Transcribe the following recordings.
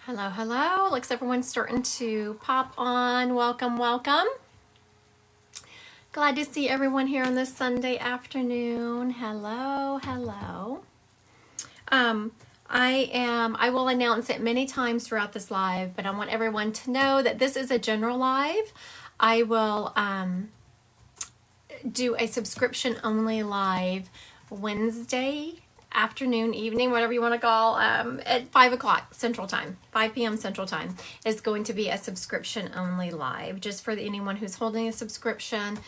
Hello, hello. Looks like everyone's starting to pop on. Welcome, welcome. Glad to see everyone here on this Sunday afternoon. Hello, hello. I will announce it many times throughout this live, but I want everyone to know that this is a general live. I will do a subscription only live Wednesday afternoon, evening, whatever you want to call, at 5 o'clock Central Time, 5 p.m. Central Time is going to be a subscription only live, just for anyone who's holding a subscription,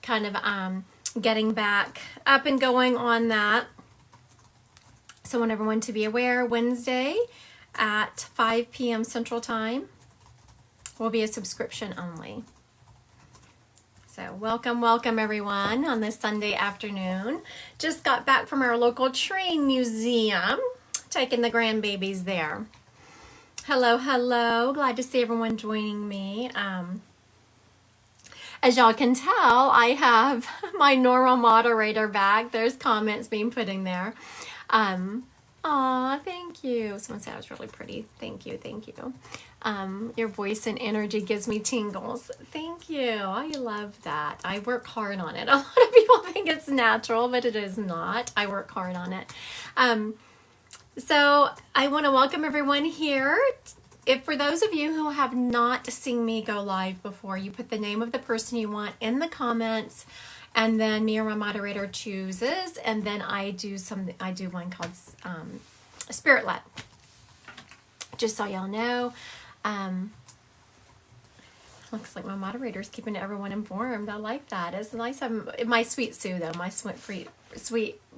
kind of getting back up and going on that. So I want everyone to be aware, Wednesday at 5 p.m. Central Time will be a subscription only. So welcome, welcome everyone on this Sunday afternoon. Just got back from our local train museum, taking the grandbabies there. Hello, hello. Glad to see everyone joining me. As y'all can tell, I have my normal moderator back. There's comments being put in there. Aw, thank you. Someone said I was really pretty. Thank you, thank you. Your voice and energy gives me tingles. Thank you. I love that. I work hard on it. A lot of people think it's natural, but it is not. I work hard on it. So I want to welcome everyone here. If for those of you who have not seen me go live before, you put the name of the person you want in the comments, and then me or my moderator chooses, and then I do one called Spirit Led. Just so y'all know. Looks like my moderator's keeping everyone informed. I like that. It's nice. My sweet Sue, though, my sweet,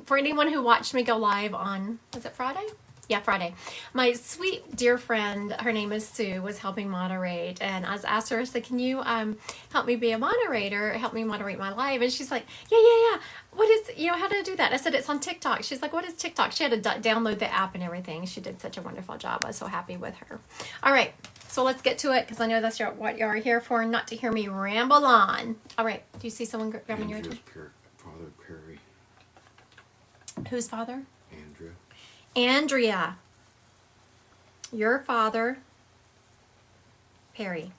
for anyone who watched me go live on, was it Friday? Yeah, Friday. My sweet dear friend, her name is Sue, was helping moderate, and I was asked her, I said, can you help me be a moderator, help me moderate my live? And she's like, yeah. What is, how do I do that? I said, it's on TikTok. She's like, what is TikTok? She had to download the app and everything. She did such a wonderful job. I was so happy with her. All right, so let's get to it, because I know that's what you are here for, not to hear me ramble on. All right, do you see someone grabbing your attention? Father Perry. Whose father? Andrea. Your father, Perry.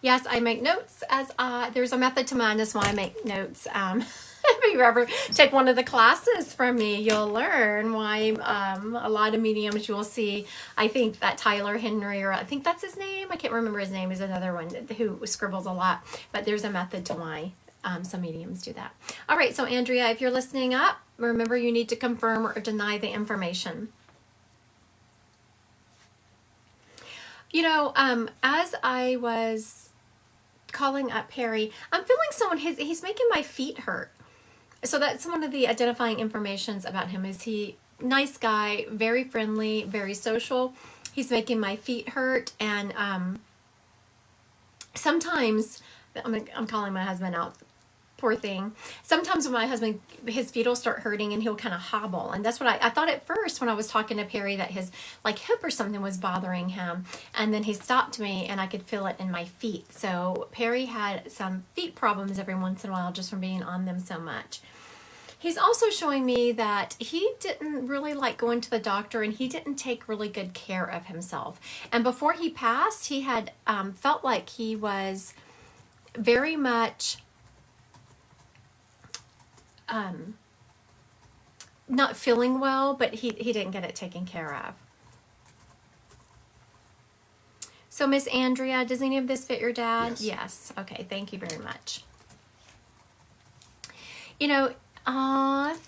Yes, I make notes as there's a method to madness why I make notes. If you ever take one of the classes from me, you'll learn why a lot of mediums you will see. I think that Tyler Henry, or I think that's his name. I can't remember his name. Is another one who scribbles a lot. But there's a method to why some mediums do that. All right, so Andrea, if you're listening up, remember you need to confirm or deny the information. As I was calling up Perry, I'm feeling someone, he's making my feet hurt. So that's one of the identifying informations about him. Is he nice guy, very friendly, very social. He's making my feet hurt, and sometimes I'm calling my husband out. Poor thing. Sometimes when my husband, his feet will start hurting and he'll kind of hobble. And that's what I thought at first when I was talking to Perry, that his hip or something was bothering him. And then he stopped me and I could feel it in my feet. So Perry had some feet problems every once in a while just from being on them so much. He's also showing me that he didn't really like going to the doctor, and he didn't take really good care of himself. And before he passed, he had felt like he was very much not feeling well, but he didn't get it taken care of. So Miss Andrea, does any of this fit your dad? Yes. Okay, thank you very much.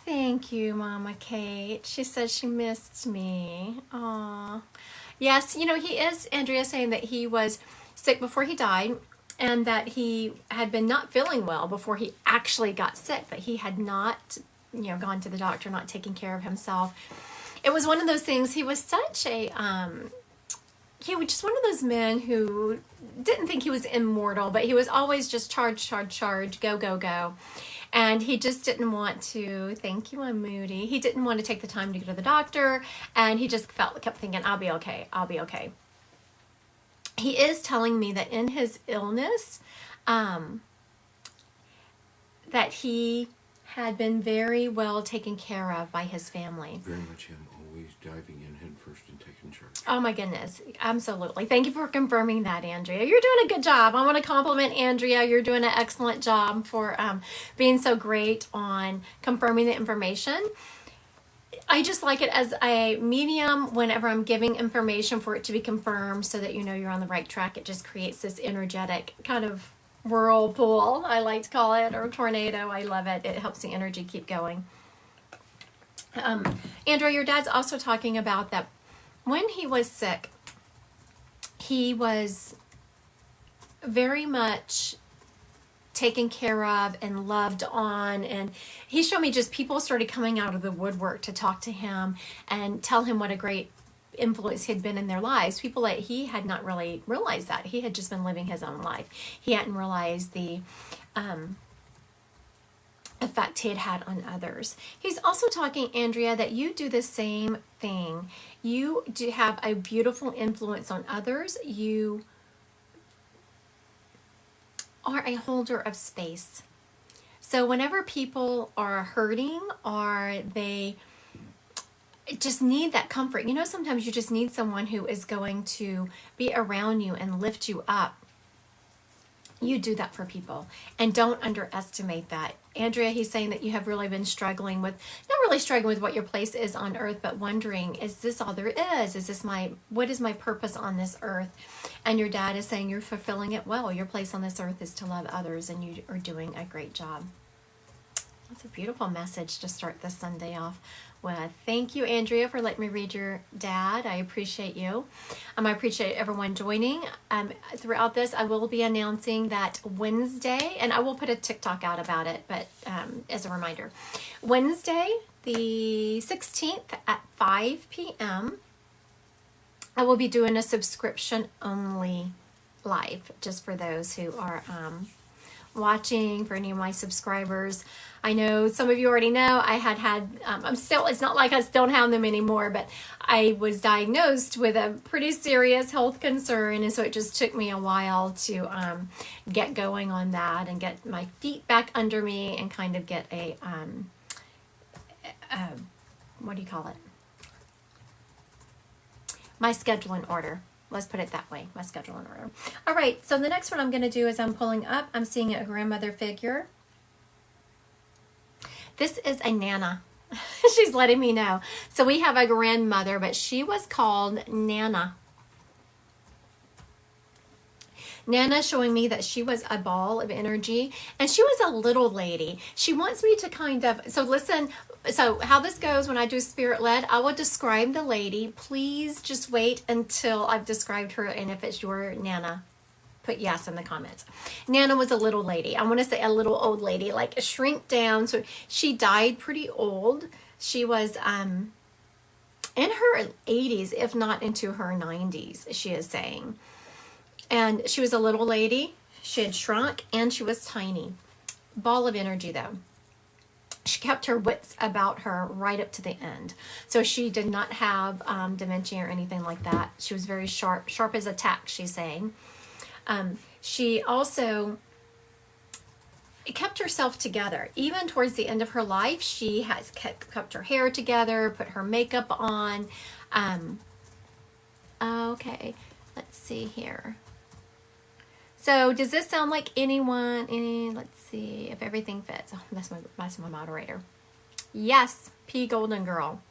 Thank you, Mama Kate. She said she missed me. Aw. Yes, he is, Andrea, saying that he was sick before he died, and that he had been not feeling well before he actually got sick, but he had not, gone to the doctor, not taking care of himself. It was one of those things. He was such a, he was just one of those men who didn't think he was immortal, but he was always just charge, go. And he just didn't want to, thank you, I'm moody. He didn't want to take the time to go to the doctor, and he just kept thinking, I'll be okay. He is telling me that in his illness, that he had been very well taken care of by his family. Very much him, always diving in head first and taking charge. Oh my goodness, absolutely. Thank you for confirming that, Andrea. You're doing a good job. I want to compliment Andrea. You're doing an excellent job for being so great on confirming the information. I just like it as a medium whenever I'm giving information for it to be confirmed so that you know you're on the right track. It just creates this energetic kind of whirlpool, I like to call it, or tornado. I love it. It helps the energy keep going. Andrea, your dad's also talking about that when he was sick, he was very much taken care of and loved on, and he showed me just people started coming out of the woodwork to talk to him and tell him what a great influence he had been in their lives. People that he had not really realized that he had just been living his own life. He hadn't realized the effect he had on others. He's also talking, Andrea, that you do the same thing. You do have a beautiful influence on others. You are a holder of space. So whenever people are hurting or they just need that comfort, you know, sometimes you just need someone who is going to be around you and lift you up. You do that for people, and don't underestimate that. Andrea, he's saying that you have really been struggling with, not really struggling with what your place is on earth, but wondering, is this all there is? Is this what is my purpose on this earth? And your dad is saying you're fulfilling it well. Your place on this earth is to love others, and you are doing a great job. That's a beautiful message to start this Sunday off with. Thank you, Andrea, for letting me read your dad. I appreciate you. I appreciate everyone joining. Throughout this, I will be announcing that Wednesday, and I will put a TikTok out about it, but as a reminder, Wednesday, the 16th at 5 p.m., I will be doing a subscription-only live, just for those who are watching, for any of my subscribers. I know some of you already know I had it's not like I don't have them anymore, but I was diagnosed with a pretty serious health concern, and so it just took me a while to get going on that and get my feet back under me and kind of get a what do you call it? My schedule in order. Let's put it that way, my schedule in order. All right, so the next one I'm going to do is I'm pulling up. I'm seeing a grandmother figure. This is a Nana. She's letting me know. So we have a grandmother, but she was called Nana. Nana showing me that she was a ball of energy, and she was a little lady. She wants me to kind of, so listen, so how this goes when I do spirit led, I will describe the lady. Please just wait until I've described her, and if it's your Nana, put yes in the comments. Nana was a little lady. I want to say a little old lady, like a shrink down. So she died pretty old. She was in her 80s, if not into her 90s, she is saying. And she was a little lady. She had shrunk, and she was tiny. Ball of energy, though. She kept her wits about her right up to the end. So she did not have dementia or anything like that. She was very sharp as a tack, she's saying. She also kept herself together. Even towards the end of her life, she has kept her hair together, put her makeup on. Okay, let's see here. So does this sound like anyone? Let's see if everything fits. Oh, that's my moderator. Yes, P Golden Girl.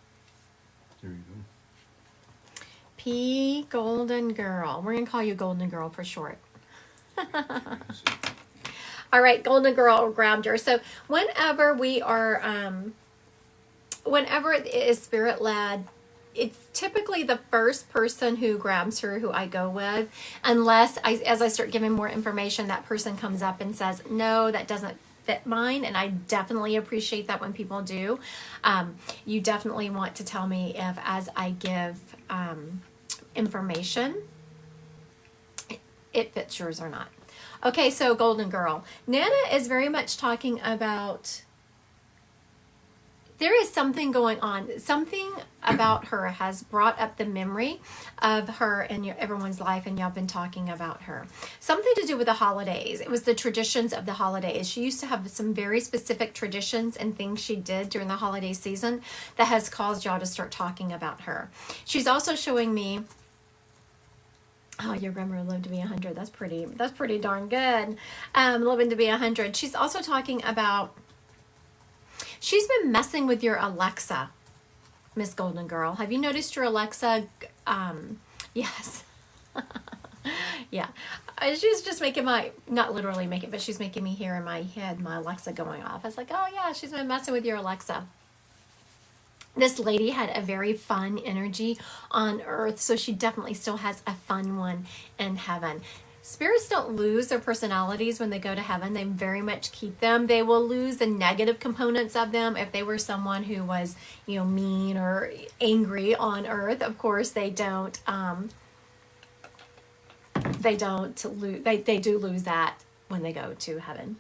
There you go. P Golden Girl. We're going to call you Golden Girl for short. All right, Golden Girl grabbed her. So whenever we are, whenever it is spirit led, it's typically the first person who grabs her who I go with, unless as I start giving more information, that person comes up and says, no, that doesn't fit mine. And I definitely appreciate that when people do. You definitely want to tell me if, as I give information, it fits yours or not. Okay, so Golden Girl. Nana is very much talking about there is something going on. Something about her has brought up the memory of her in everyone's life, and y'all been talking about her. Something to do with the holidays. It was the traditions of the holidays. She used to have some very specific traditions and things she did during the holiday season that has caused y'all to start talking about her. She's also showing me, oh, your grandmother lived to be 100. That's pretty darn good. Living to be 100. She's also talking about, she's been messing with your Alexa, Miss Golden Girl. Have you noticed your Alexa? Yes. Yeah. She's just making not literally making, but she's making me hear in my head my Alexa going off. I was like, oh yeah, she's been messing with your Alexa. This lady had a very fun energy on earth, so she definitely still has a fun one in heaven. Spirits don't lose their personalities when they go to heaven. They very much keep them. They will lose the negative components of them. If they were someone who was, mean or angry on earth, of course they don't. They do lose that when they go to heaven.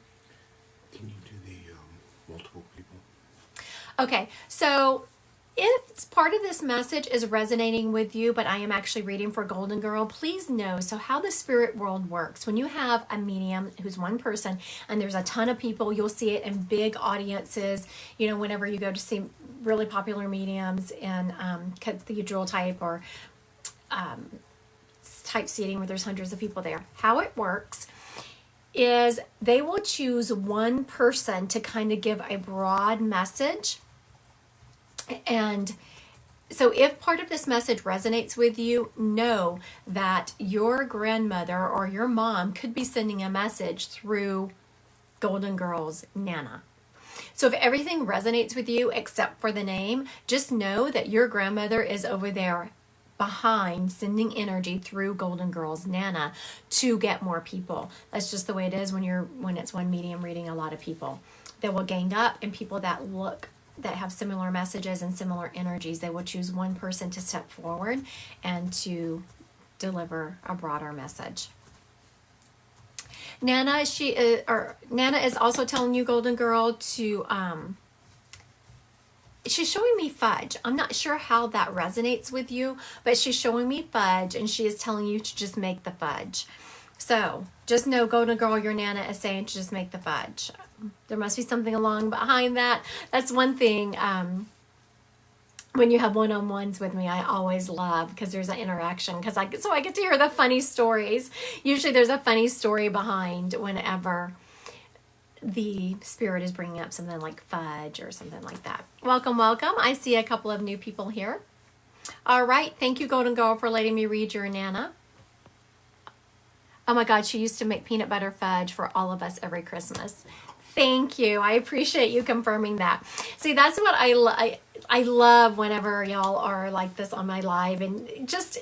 Can you do the multiple people? Okay, so if part of this message is resonating with you, but I am actually reading for Golden Girl, please know, so how the spirit world works. When you have a medium who's one person and there's a ton of people, you'll see it in big audiences, whenever you go to see really popular mediums in cathedral type or type seating where there's hundreds of people there. How it works is they will choose one person to kind of give a broad message. And so if part of this message resonates with you, know that your grandmother or your mom could be sending a message through Golden Girl's Nana. So if everything resonates with you except for the name, just know that your grandmother is over there behind sending energy through Golden Girl's Nana to get more people. That's just the way it is when it's one medium reading a lot of people. They will gang up, and people that have similar messages and similar energies, they will choose one person to step forward and to deliver a broader message. Nana is also telling you, Golden Girl, to she's showing me fudge. I'm not sure how that resonates with you, but she's showing me fudge, and she is telling you to just make the fudge. So just know, Golden Girl, your Nana is saying to just make the fudge. There must be something along behind that. That's one thing. When you have one-on-ones with me, I always love, because there's an interaction, so I get to hear the funny stories. Usually there's a funny story behind whenever the spirit is bringing up something like fudge or something like that. Welcome, welcome. I see a couple of new people here. All right. Thank you, Golden Girl, for letting me read your Nana. Oh my God, she used to make peanut butter fudge for all of us every Christmas. Thank you. I appreciate you confirming that. See, that's what I love whenever y'all are like this on my live, and just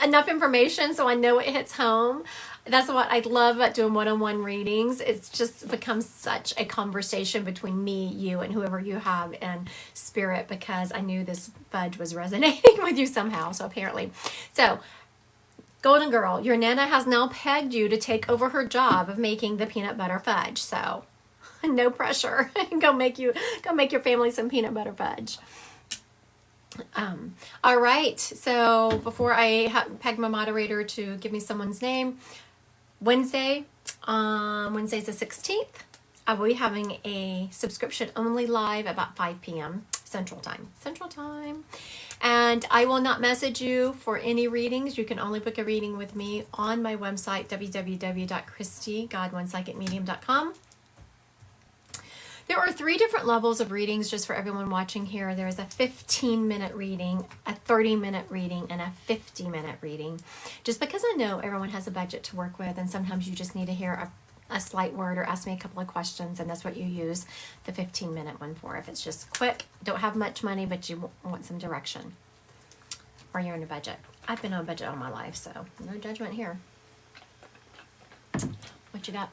enough information so I know it hits home. That's what I love about doing one-on-one readings. It's just becomes such a conversation between me, you, and whoever you have in spirit, because I knew this fudge was resonating with you somehow. So apparently. So Golden Girl, your Nana has now pegged you to take over her job of making the peanut butter fudge. So no pressure. Go make your family some peanut butter fudge. All right. So before I peg my moderator to give me someone's name, Wednesday's the 16th, I will be having a subscription only live about 5 p.m. Central Time. And I will not message you for any readings. You can only book a reading with me on my website, www.christygodwinpsychicmedium.com. There are 3 different levels of readings, just for everyone watching here. There's a 15-minute reading, a 30-minute reading, and a 50-minute reading. Just because I know everyone has a budget to work with, and sometimes you just need to hear a slight word or ask me a couple of questions, and that's what you use the 15-minute one for. If it's just quick, don't have much money, but you want some direction, or you're in a budget. I've been on a budget all my life, so no judgment here. What you got?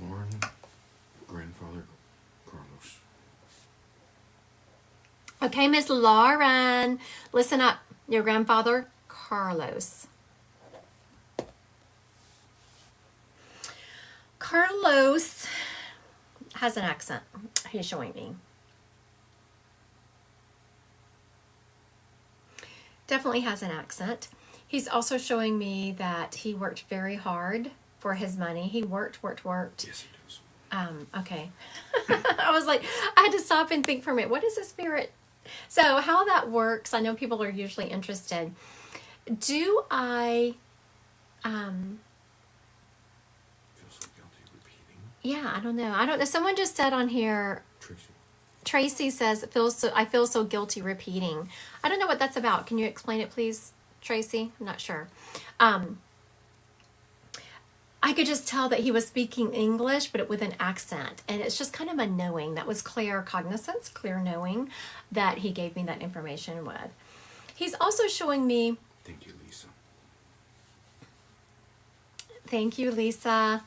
Lauren, grandfather, Carlos. Okay, Miss Lauren, listen up. Your grandfather, Carlos. Carlos has an accent. He's showing me. Definitely has an accent. He's also showing me that he worked very hard for his money. He worked. Yes, it does. Okay. I was like, I had to stop and think for a minute. What is the spirit? So how that works, I know people are usually interested. Do I, Feel so guilty repeating. yeah, I don't know. Someone just said on here, Tracy. Tracy says, I feel so guilty repeating. I don't know what that's about. Can you explain it, please, Tracy? I'm not sure. I could just tell that he was speaking English, but with an accent. And it's just kind of a knowing. That was clear cognizance, clear knowing that he gave me that information with. He's also showing me, Thank you, Lisa. thank you, Lisa.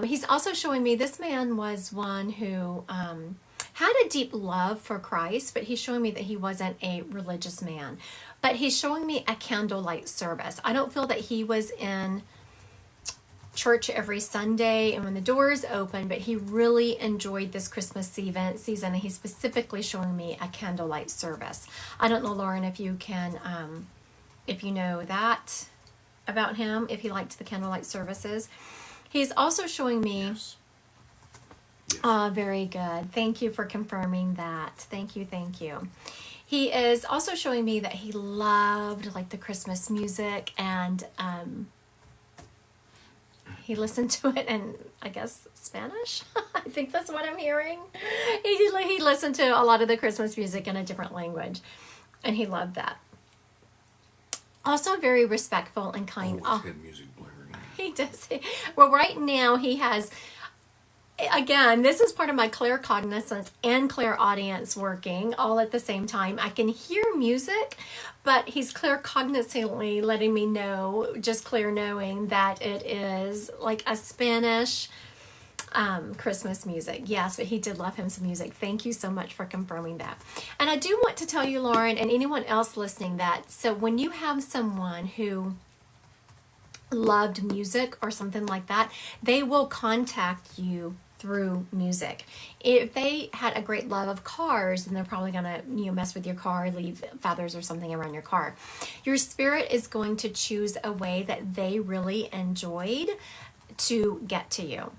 He's also showing me this man was one who had a deep love for Christ, but he's showing me that he wasn't a religious man. But he's showing me a candlelight service. I don't feel that he was in church every Sunday and when the doors open, but he really enjoyed this Christmas season, and he's specifically showing me a candlelight service. I don't know, Lauren, if you can, if you know that about him, if he liked the candlelight services. He's also showing me, Yes. Yes. very good. Thank you for confirming that. Thank you. He is also showing me that he loved like the Christmas music, and he listened to it in, I guess, Spanish. I think that's what I'm hearing. He listened to a lot of the Christmas music in a different language, and he loved that. Also very respectful and kind. Always had music blaring. He does. Well, right now he has, again, this is part of my claircognizance and clairaudience working all at the same time. I can hear music, but he's claircognizantly letting me know, just clear knowing that it is like a Spanish Christmas music. Yes, but he did love him some music. Thank you so much for confirming that. And I do want to tell you, Lauren, and anyone else listening, that so when you have someone who loved music or something like that, they will contact you through music. If they had a great love of cars, then they're probably gonna mess with your car, leave feathers or something around your car. Your spirit is going to choose a way that they really enjoyed to get to you.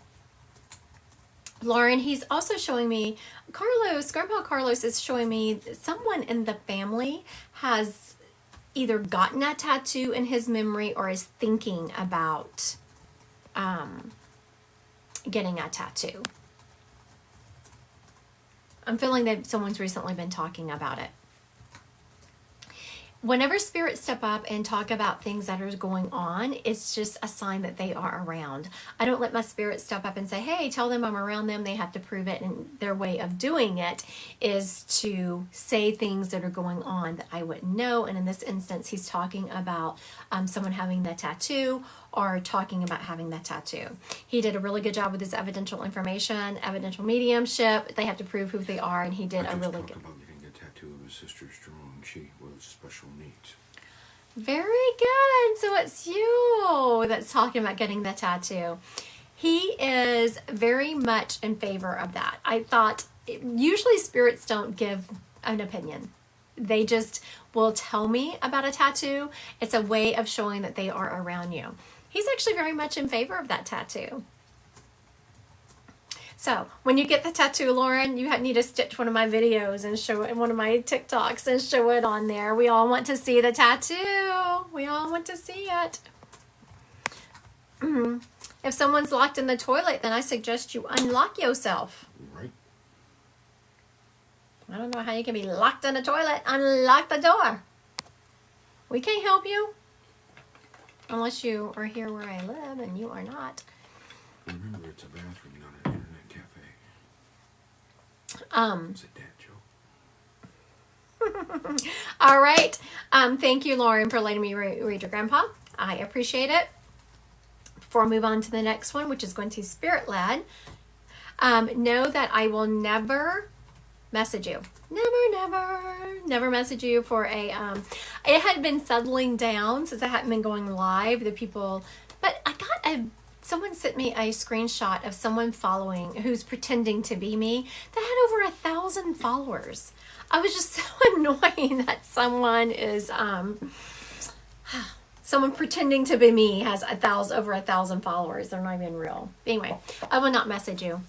Lauren, he's also showing me, Grandpa Carlos is showing me someone in the family has either gotten a tattoo in his memory or is thinking about getting a tattoo. I'm feeling that someone's recently been talking about it. Whenever spirits step up and talk about things that are going on, it's just a sign that they are around. I don't let my spirit step up and say, hey, tell them I'm around them. They have to prove it. And their way of doing it is to say things that are going on that I wouldn't know. And in this instance, he's talking about someone having the tattoo or talking about having that tattoo. He did a really good job with his evidential information, evidential mediumship. They have to prove who they are, and he did a really good. About getting a tattoo of his sister Strong. She was special needs. Very good. So it's you that's talking about getting the tattoo. He is very much in favor of that. I thought usually spirits don't give an opinion. They just will tell me about a tattoo. It's a way of showing that they are around you. He's actually very much in favor of that tattoo. So when you get the tattoo, Lauren, you need to stitch one of my videos and show it in one of my TikToks and show it on there. We all want to see the tattoo. We all want to see it. If someone's locked in the toilet, then I suggest you unlock yourself. Right. I don't know how you can be locked in the toilet. Unlock the door. We can't help you. Unless you are here where I live and you are not. Remember, it's a bathroom, not an internet cafe. It's a dad joke. All right. Thank you, Lauren, for letting me read your grandpa. I appreciate it. Before I move on to the next one, which is going to be spirit-led, know that I will never message you. Never message you for a, it had been settling down since I hadn't been going live. The people, but I got someone sent me a screenshot of someone following who's pretending to be me that had over 1,000 followers. I was just so annoying that someone is someone pretending to be me has over 1,000 followers. They're not even real. Anyway, I will not message you.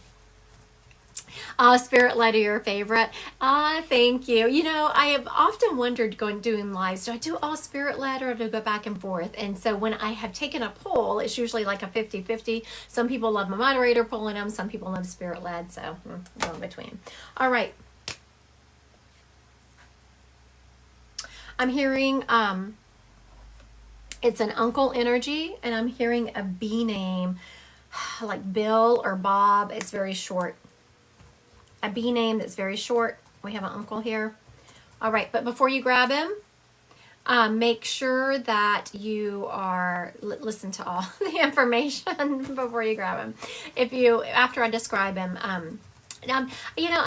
Spirit led are your favorite. Thank you. You know, I have often wondered doing lives. Do I do all spirit led or do I go back and forth? And so when I have taken a poll, it's usually like a 50-50. Some people love my moderator pulling them. Some people love spirit led. So go in between. All right. I'm hearing it's an uncle energy, and I'm hearing a B name like Bill or Bob. It's very short. A B name that's very short. We have an uncle here. All right, but before you grab him, make sure that you are listen to all the information before you grab him. After I describe him, you know,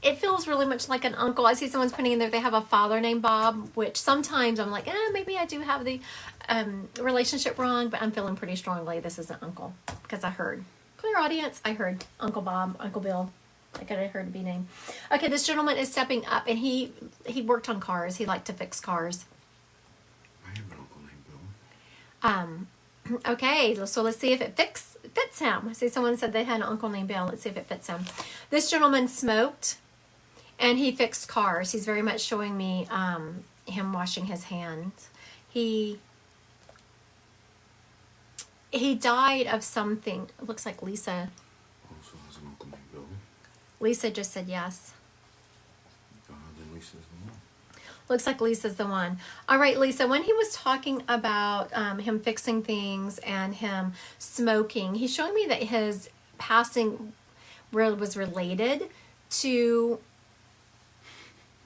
it feels really much like an uncle. I see someone's putting in there they have a father named Bob, which sometimes I'm like, maybe I do have the relationship wrong, but I'm feeling pretty strongly this is an uncle because I heard, clear audience, I heard Uncle Bob, Uncle Bill. Like I heard a B name. Okay, this gentleman is stepping up, and he worked on cars. He liked to fix cars. I have an uncle named Bill. Okay, so let's see if it fits him. I see someone said they had an uncle named Bill. Let's see if it fits him. This gentleman smoked, and he fixed cars. He's very much showing me him washing his hands. He died of something. It looks like Lisa. Also has an uncle named Bill. Lisa just said yes. Then Lisa's the one. Looks like Lisa's the one. All right, Lisa, when he was talking about him fixing things and him smoking, he's showing me that his passing was related to,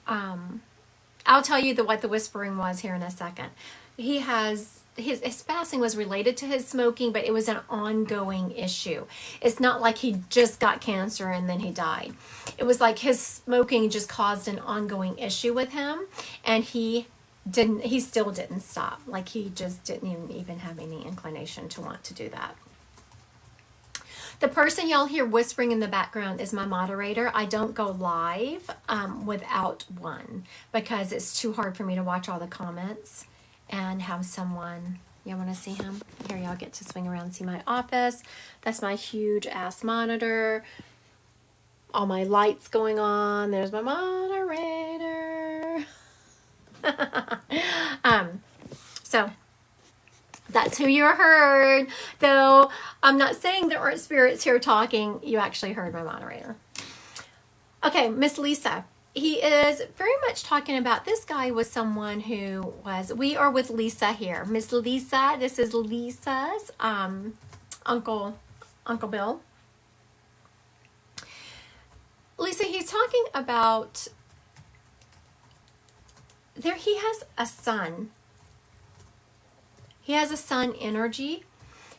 I'll tell you what the whispering was here in a second. His passing was related to his smoking, but it was an ongoing issue. It's not like he just got cancer and then he died. It was like his smoking just caused an ongoing issue with him, and he still didn't stop. Like he just didn't even have any inclination to want to do that. The person y'all hear whispering in the background is my moderator. I don't go live without one because it's too hard for me to watch all the comments and have someone. Y'all want to see him? Here, y'all get to swing around and see my office. That's my huge ass monitor. All my lights going on. There's my moderator. So that's who you heard. Though I'm not saying there aren't spirits here talking. You actually heard my moderator. Okay, Miss Lisa. He is very much talking about this guy was someone who we are with Lisa here. Miss Lisa, this is Lisa's Uncle Bill. Lisa, he's talking about he has a son. He has a son energy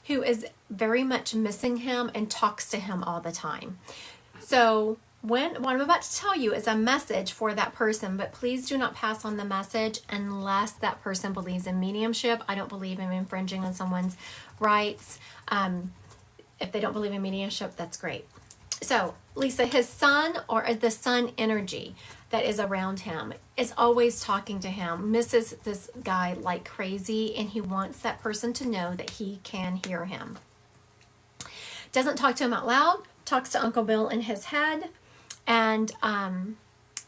who is very much missing him and talks to him all the time. So what I'm about to tell you is a message for that person, but please do not pass on the message unless that person believes in mediumship. I don't believe in infringing on someone's rights. If they don't believe in mediumship, that's great. So, Lisa, his son or the son energy that is around him is always talking to him, misses this guy like crazy, and he wants that person to know that he can hear him. Doesn't talk to him out loud, talks to Uncle Bill in his head. And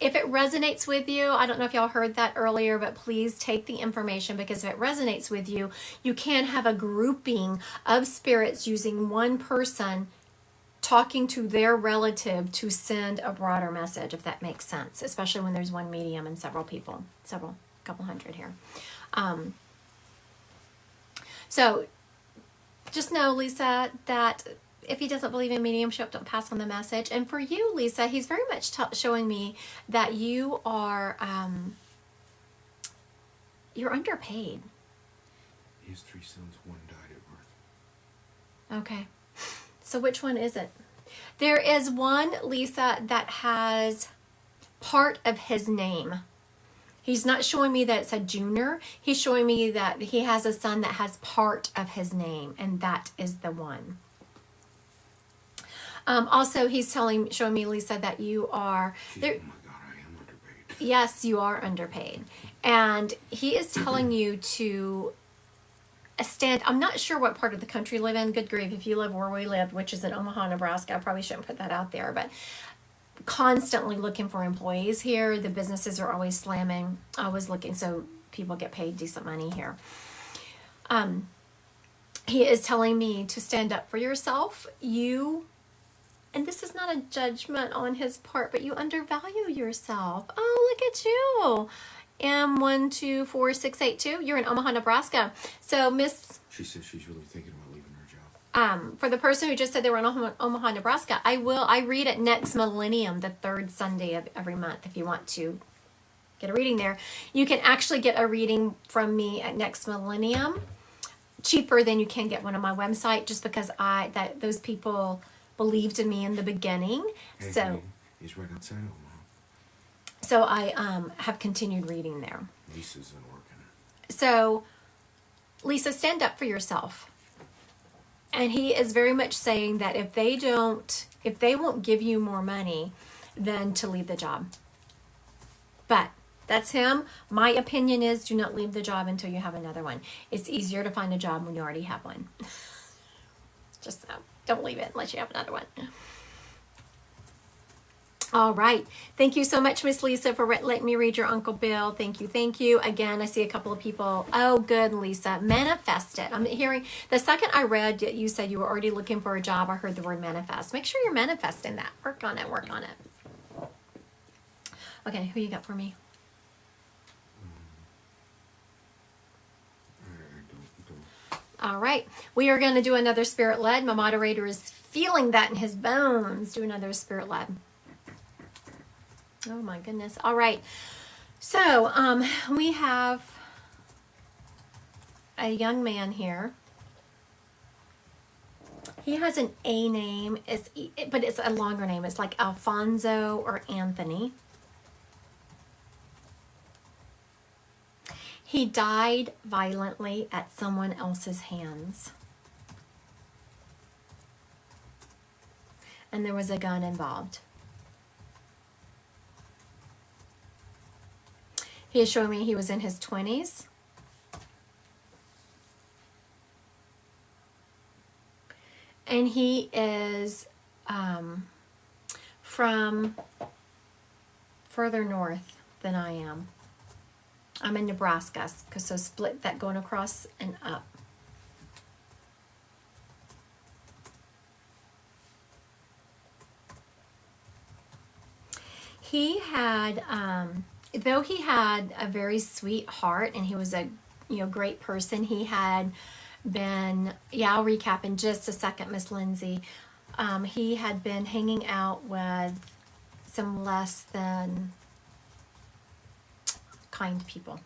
if it resonates with you, I don't know if y'all heard that earlier, but please take the information, because if it resonates with you, you can have a grouping of spirits using one person talking to their relative to send a broader message, if that makes sense, especially when there's one medium and several people, couple hundred here. So just know, Lisa, that if he doesn't believe in mediumship, don't pass on the message. And for you, Lisa, he's very much showing me that you are, you're underpaid. He has 3 sons, 1 died at birth. Okay. So which one is it? There is one, Lisa, that has part of his name He's not showing me that it's a junior. He's showing me that he has a son that has part of his name, and that is the one. Also, he's showing me, Lisa, that you are there. Oh my God, I am underpaid. Yes, you are underpaid. And he is telling you to stand. I'm not sure what part of the country you live in. Good grief, if you live where we live, which is in Omaha, Nebraska, I probably shouldn't put that out there, but constantly looking for employees here. The businesses are always slamming, always looking, so people get paid decent money here. He is telling me to stand up for yourself. And this is not a judgment on his part, but you undervalue yourself. Oh, look at you. M124682. You're in Omaha, Nebraska. So, Miss... She says she's really thinking about leaving her job. For the person who just said they were in Omaha, Nebraska, I read at Next Millennium the third Sunday of every month. If you want to get a reading there, you can actually get a reading from me at Next Millennium cheaper than you can get one on my website, just because those people believed in me in the beginning. Hey, he's right outside Omaha. So I have continued reading there. Lisa's isn't working. So, Lisa, stand up for yourself. And he is very much saying that if they won't give you more money, then to leave the job. But that's him. My opinion is do not leave the job until you have another one. It's easier to find a job when you already have one. Just don't leave it unless you have another one. All right. Thank you so much, Miss Lisa, for letting me read your Uncle Bill. Thank you. Thank you. Again, I see a couple of people. Oh, good, Lisa. Manifest it. I'm hearing, the second I read that you said you were already looking for a job, I heard the word manifest. Make sure you're manifesting that. Work on it. Work on it. Okay, who you got for me? All right. We are going to do another spirit led. My moderator is feeling that in his bones. Do another spirit led. Oh my goodness. All right. So we have a young man here. He has an A name, but it's a longer name. It's like Alfonso or Anthony. He died violently at someone else's hands. And there was a gun involved. He is showing me he was in his 20s. And he is from further north than I am. I'm in Nebraska, so split that going across and up. He had, though he had a very sweet heart and he was a great person, he had been, I'll recap in just a second, Miss Lindsay. He had been hanging out with some less than kind people.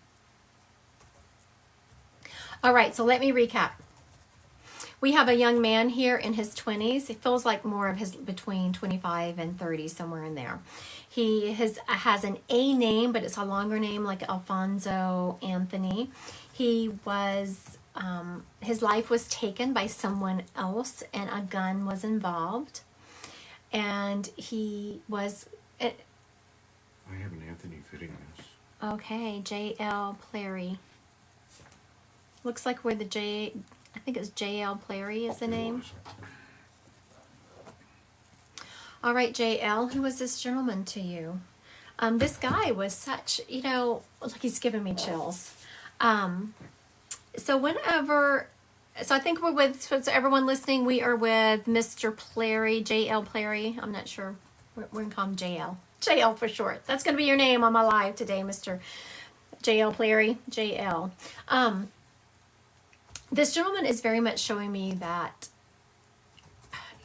All right, so let me recap. We have a young man here in his 20s. It feels like more of his between 25 and 30, somewhere in there. He has an A name, but it's a longer name like Alfonso Anthony. He was, his life was taken by someone else and a gun was involved. And he was... I have an Anthony fitting this. Okay, J.L. Plary. Looks like we're I think it's J.L. Plary is the name. All right, J.L., who was this gentleman to you? This guy was such, like he's giving me chills. So I think we're with, so everyone listening, we are with Mr. Plary, J.L. Plary. I'm not sure. We're going to call him J.L. J.L. for short. That's going to be your name on my live today, Mr. J.L. Plary. J.L. This gentleman is very much showing me that,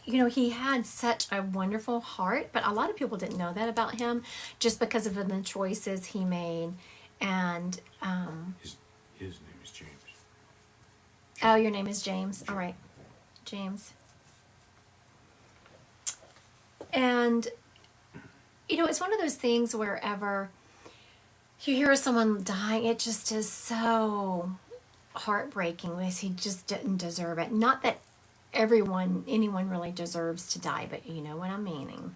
he had such a wonderful heart, but a lot of people didn't know that about him just because of the choices he made. And his name is James. Oh, your name is James. All right, James. And it's one of those things wherever you hear someone dying, it just is so heartbreaking because he just didn't deserve it. Not that anyone really deserves to die, but you know what I'm meaning.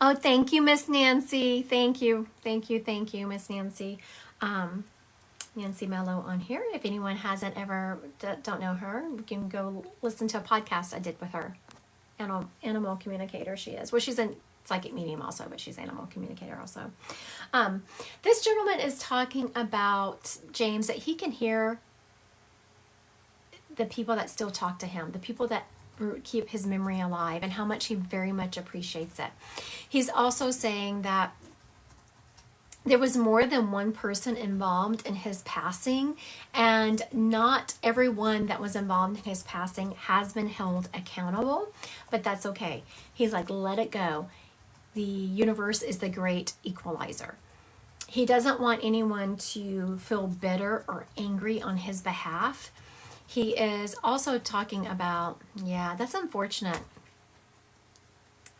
Oh, thank you, Miss Nancy. Thank you, Miss Nancy. Nancy Mello on here. If anyone hasn't ever, don't know her, you can go listen to a podcast I did with her. Animal communicator she is. Well, she's a psychic medium also, but she's animal communicator also. This gentleman is talking about, James, that he can hear the people that still talk to him, the people that keep his memory alive, and how much he very much appreciates it. He's also saying that there was more than one person involved in his passing, and not everyone that was involved in his passing has been held accountable, but that's okay. He's like, let it go. The universe is the great equalizer. He doesn't want anyone to feel bitter or angry on his behalf. He is also talking about, yeah, that's unfortunate.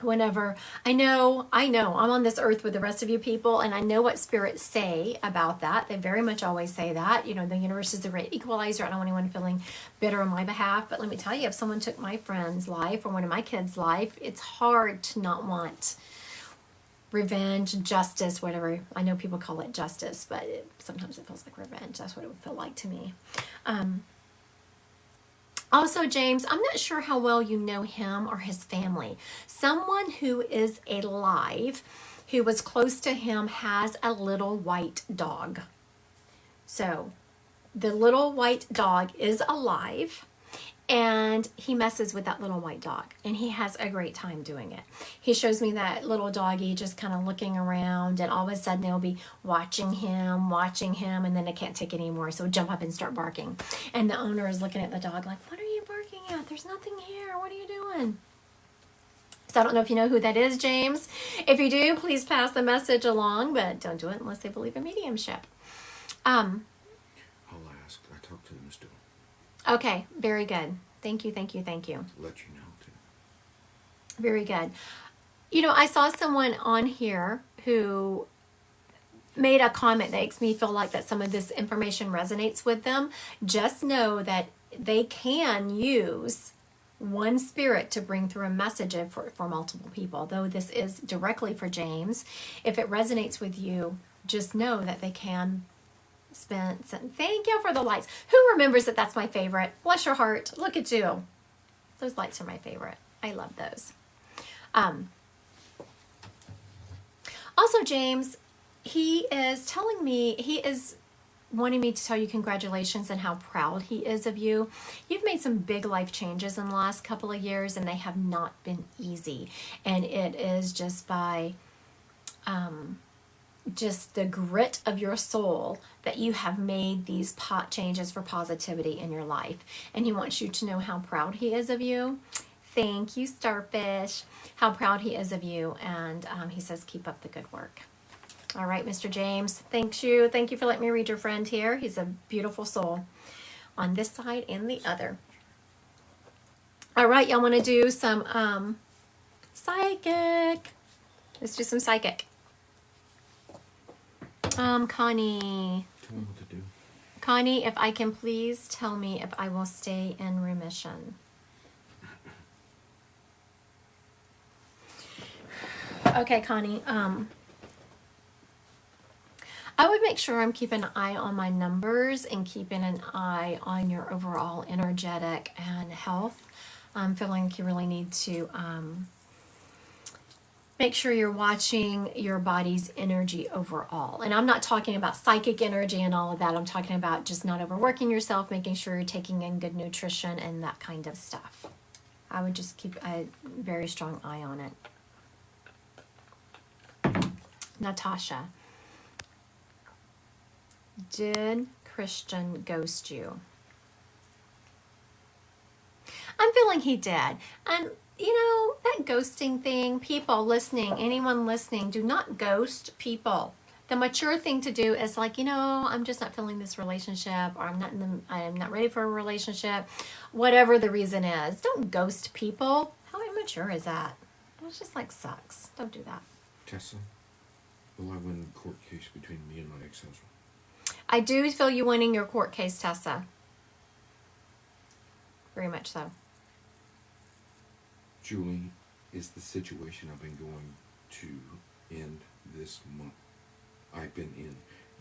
Whenever I'm on this earth with the rest of you people, and I know what spirits say about that. They very much always say that, you know, the universe is the great equalizer. I don't want anyone feeling bitter on my behalf. But let me tell you, if someone took my friend's life or one of my kids' life, it's hard to not want revenge, justice, whatever. I know people call it justice, but sometimes it feels like revenge. That's what it would feel like to me. Also, James, I'm not sure how well you know him or his family. Someone who is alive, who was close to him, has a little white dog. So, the little white dog is alive, and he messes with that little white dog, and he has a great time doing it. He shows me that little doggy just kind of looking around, and all of a sudden they'll be watching him, and then they can't take it anymore, so jump up and start barking. And the owner is looking at the dog like, what are you barking at? There's nothing here. What are you doing? So I don't know if you know who that is, James. If you do, please pass the message along, but don't do it unless they believe in mediumship. I'll ask. I talked to them still. Okay, very good. Thank you. Let you know, too. Very good. You know, I saw someone on here who made a comment that makes me feel like that some of this information resonates with them. Just know that they can use one spirit to bring through a message for multiple people. Though this is directly for James, if it resonates with you, just know that they can thank you for the lights. Who remembers that that's my favorite? Bless your heart. Look at you. Those lights are my favorite. I love those. Also, James, he is telling me, he is wanting me to tell you congratulations and how proud he is of you. You've made some big life changes in the last couple of years, and they have not been easy. And it is just by just the grit of your soul that you have made these changes for positivity in your life. And he wants you to know how proud he is of you. Thank you, Starfish. How proud he is of you. And he says, keep up the good work. All right, Mr. James. Thank you for letting me read your friend here. He's a beautiful soul on this side and the other. All right, y'all want to do some psychic. Let's do some psychic. Connie. Tell me what to do. Connie, if I can please tell me if I will stay in remission. Okay, Connie. I would make sure I'm keeping an eye on my numbers and keeping an eye on your overall energetic and health. I'm feeling like you really need to make sure you're watching your body's energy overall. And I'm not talking about psychic energy and all of that. I'm talking about just not overworking yourself, making sure you're taking in good nutrition and that kind of stuff. I would just keep a very strong eye on it. Natasha. Did Christian ghost you? I'm feeling he did. And you know, that ghosting thing, people listening, anyone listening, do not ghost people. The mature thing to do is like, you know, I'm just not feeling this relationship, or I'm not ready for a relationship, whatever the reason is. Don't ghost people. How immature is that? It just like sucks. Don't do that. Tessa? Will I win the court case between me and my ex-husband? I do feel you winning your court case, Tessa. Very much so. Julie, is the situation I've been going to end this month?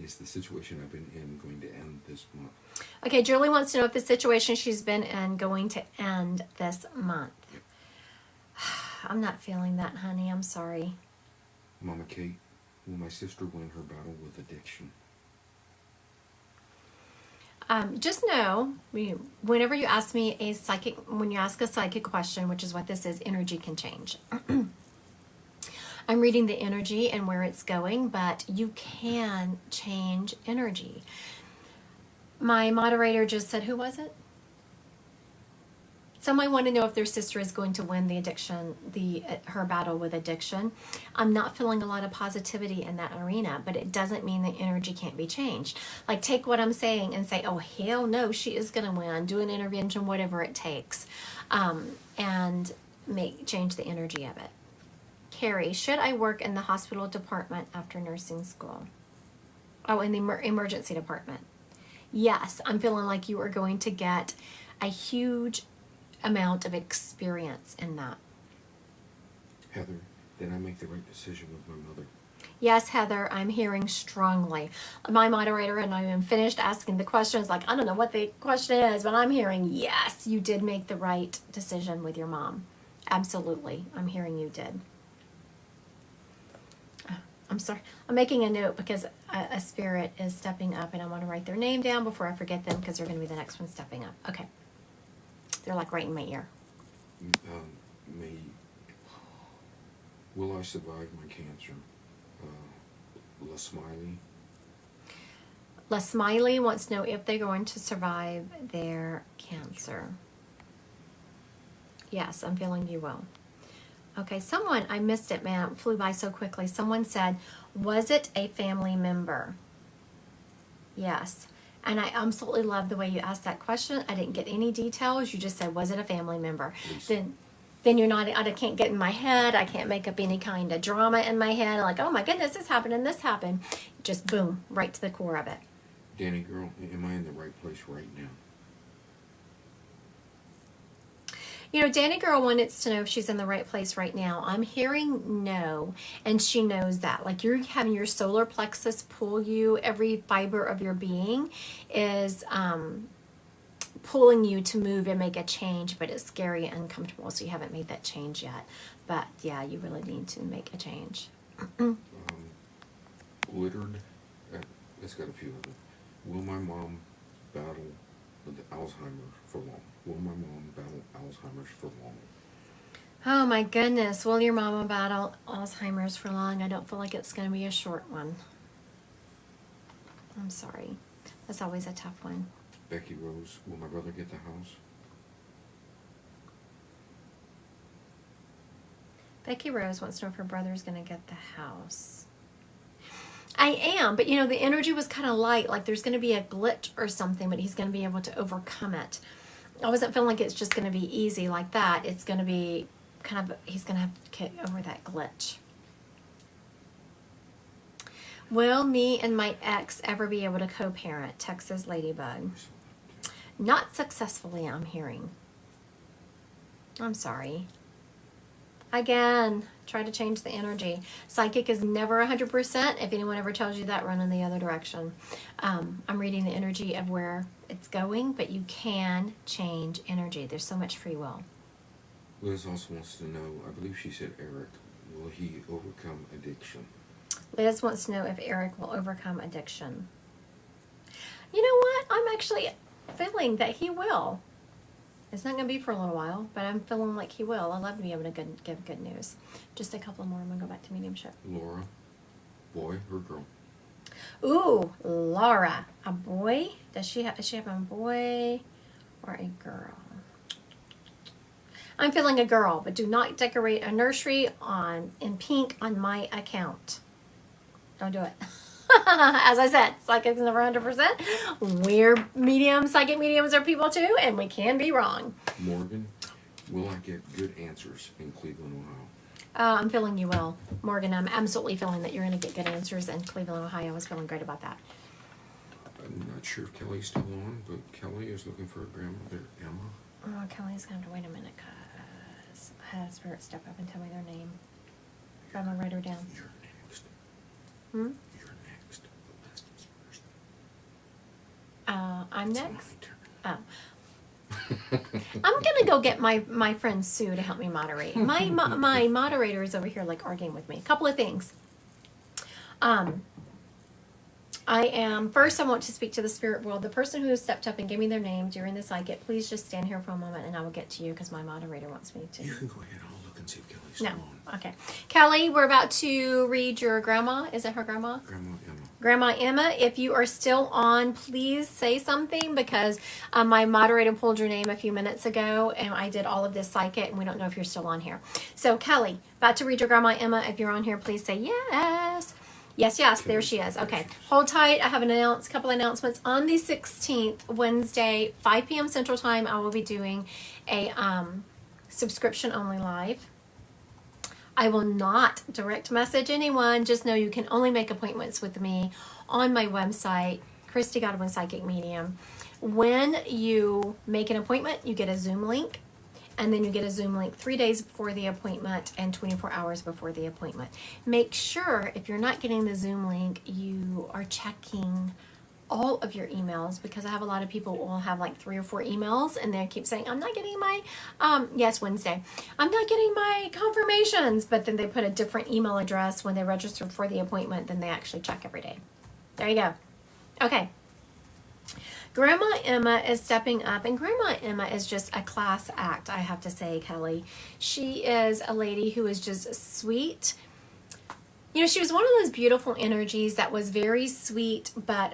Is the situation I've been in going to end this month? Okay, Julie wants to know if the situation she's been in going to end this month. Yep. I'm not feeling that, honey. I'm sorry. Mama Kate, will my sister win her battle with addiction? Just know, whenever you ask me when you ask a psychic question, which is what this is, energy can change. I'm reading the energy and where it's going, but you can change energy. My moderator just said, who was it? Somebody wanted to know if their sister is going to win her battle with addiction. I'm not feeling a lot of positivity in that arena, but it doesn't mean the energy can't be changed. Like, take what I'm saying and say, oh, hell no, she is going to win. Do an intervention, whatever it takes, and change the energy of it. Carrie, should I work in the hospital department after nursing school? Oh, in the emergency department. Yes, I'm feeling like you are going to get a huge amount of experience in that. Heather, did I make the right decision with my mother? Yes, Heather, I'm hearing strongly. My moderator and I am finished asking the questions. Like, I don't know what the question is, but I'm hearing, yes, you did make the right decision with your mom. Absolutely. I'm hearing you did. I'm sorry. I'm making a note because a spirit is stepping up, and I want to write their name down before I forget them because they're going to be the next one stepping up. Okay. They're like right in my ear. Will I survive my cancer? La Smiley. La Smiley wants to know if they're going to survive their cancer. Yes, I'm feeling you will. Okay, I missed it, man. It flew by so quickly. Someone said, was it a family member? Yes. And I absolutely love the way you asked that question. I didn't get any details. You just said, was it a family member? Then you're not, I can't get in my head. I can't make up any kind of drama in my head. Like, oh my goodness, this happened and this happened. Just boom, right to the core of it. Danny girl, am I in the right place right now? You know, Danny girl wants to know if she's in the right place right now. I'm hearing no, and she knows that. Like, you're having your solar plexus pull you. Every fiber of your being is pulling you to move and make a change, but it's scary and uncomfortable, so you haven't made that change yet. But yeah, you really need to make a change. Littered. It's got a few of them. Will my mom battle with Alzheimer's for long? Will my mom battle Alzheimer's for long? Oh my goodness. Will your mama battle Alzheimer's for long? I don't feel like it's going to be a short one. I'm sorry. That's always a tough one. Becky Rose, will my brother get the house? Becky Rose wants to know if her brother's going to get the house. I am, but you know, the energy was kind of light, like there's going to be a glitch or something, but he's going to be able to overcome it. I wasn't feeling like it's just going to be easy like that. It's going to be kind of, he's going to have to get over that glitch. Will me and my ex ever be able to co-parent? Texas Ladybug. Not successfully, I'm hearing. I'm sorry. Again, try to change the energy. Psychic is never 100%. If anyone ever tells you that, run in the other direction. I'm reading the energy of where it's going, but you can change energy. There's so much free will. Liz also wants to know, I believe she said Eric, will he overcome addiction? Liz wants to know if Eric will overcome addiction. You know what? I'm actually feeling that he will. It's not going to be for a little while, but I'm feeling like he will. I love to be able to give good news. Just a couple more. I'm going to go back to mediumship. Laura, boy or girl? Ooh, Laura. A boy? Does she have a boy or a girl? I'm feeling a girl, but do not decorate a nursery in pink on my account. Don't do it. As I said, psychics never 100%. We're psychic mediums are people too, and we can be wrong. Morgan, will I get good answers in Cleveland, Ohio? I'm feeling you will, Morgan. I'm absolutely feeling that you're going to get good answers in Cleveland, Ohio. I was feeling great about that. I'm not sure if Kelly's still on, but Kelly is looking for a grandmother, Emma. Oh, Kelly's going to have to wait a minute because I had a spirit step up and tell me their name. I'm going to write her down. You're next. Hmm? You're next. The last is first. I'm It's next? my turn. Oh. I'm gonna go get my friend Sue to help me moderate. My moderator is over here like arguing with me. A couple of things. First I want to speak to the spirit world. The person who has stepped up and gave me their name during the psychic, please just stand here for a moment and I will get to you because my moderator wants me to. You can go ahead. I'll look and see if Kelly's still on. Okay. Kelly, we're about to read your grandma. Is it her grandma? Grandma Emma. Grandma Emma, if you are still on, please say something because my moderator pulled your name a few minutes ago and I did all of this psychic and we don't know if you're still on here. So Kelly, about to read your Grandma Emma. If you're on here, please say yes. Yes, there she is. Okay, hold tight. I have a couple announcements. On the 16th, Wednesday, 5 p.m. Central Time, I will be doing a subscription only live. I will not direct message anyone. Just know you can only make appointments with me on my website, Christy Godwin Psychic Medium. When you make an appointment, you get a Zoom link. And then you get a Zoom link 3 days before the appointment and 24 hours before the appointment. Make sure if you're not getting the Zoom link, you are checking all of your emails because I have a lot of people who will have like 3 or 4 emails and they keep saying, I'm not getting my, Wednesday. I'm not getting my confirmations, but then they put a different email address when they registered for the appointment than they actually check every day. There you go. Okay. Grandma Emma is stepping up, and Grandma Emma is just a class act, I have to say, Kelly. She is a lady who is just sweet. You know, she was one of those beautiful energies that was very sweet, but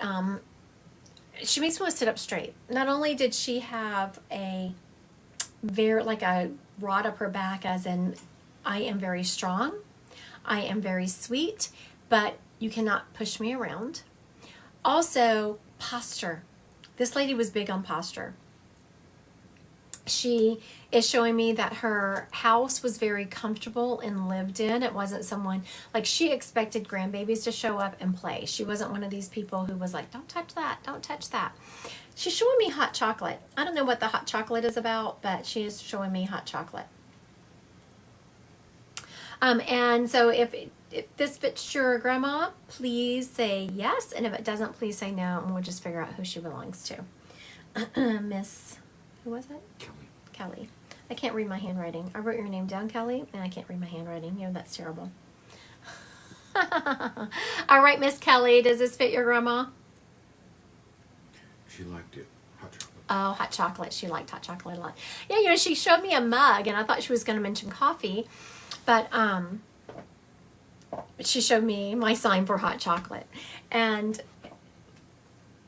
she makes me want to sit up straight. Not only did she have a rod up her back, as in, I am very strong, I am very sweet, but you cannot push me around. Also, posture. This lady was big on posture. She is showing me that her house was very comfortable and lived in. It wasn't someone, like she expected grandbabies to show up and play. She wasn't one of these people who was like, don't touch that, don't touch that. She's showing me hot chocolate. I don't know what the hot chocolate is about, but she is showing me hot chocolate. And so if this fits your grandma, please say yes. And if it doesn't, please say no. And we'll just figure out who she belongs to. Miss, who was it? Kelly. I can't read my handwriting. I wrote your name down, Kelly, and I can't read my handwriting. You know, that's terrible. All right, Miss Kelly, does this fit your grandma? She liked it. Hot chocolate. Oh, hot chocolate. She liked hot chocolate a lot. Yeah, you know, she showed me a mug, and I thought she was going to mention coffee. But she showed me my sign for hot chocolate. And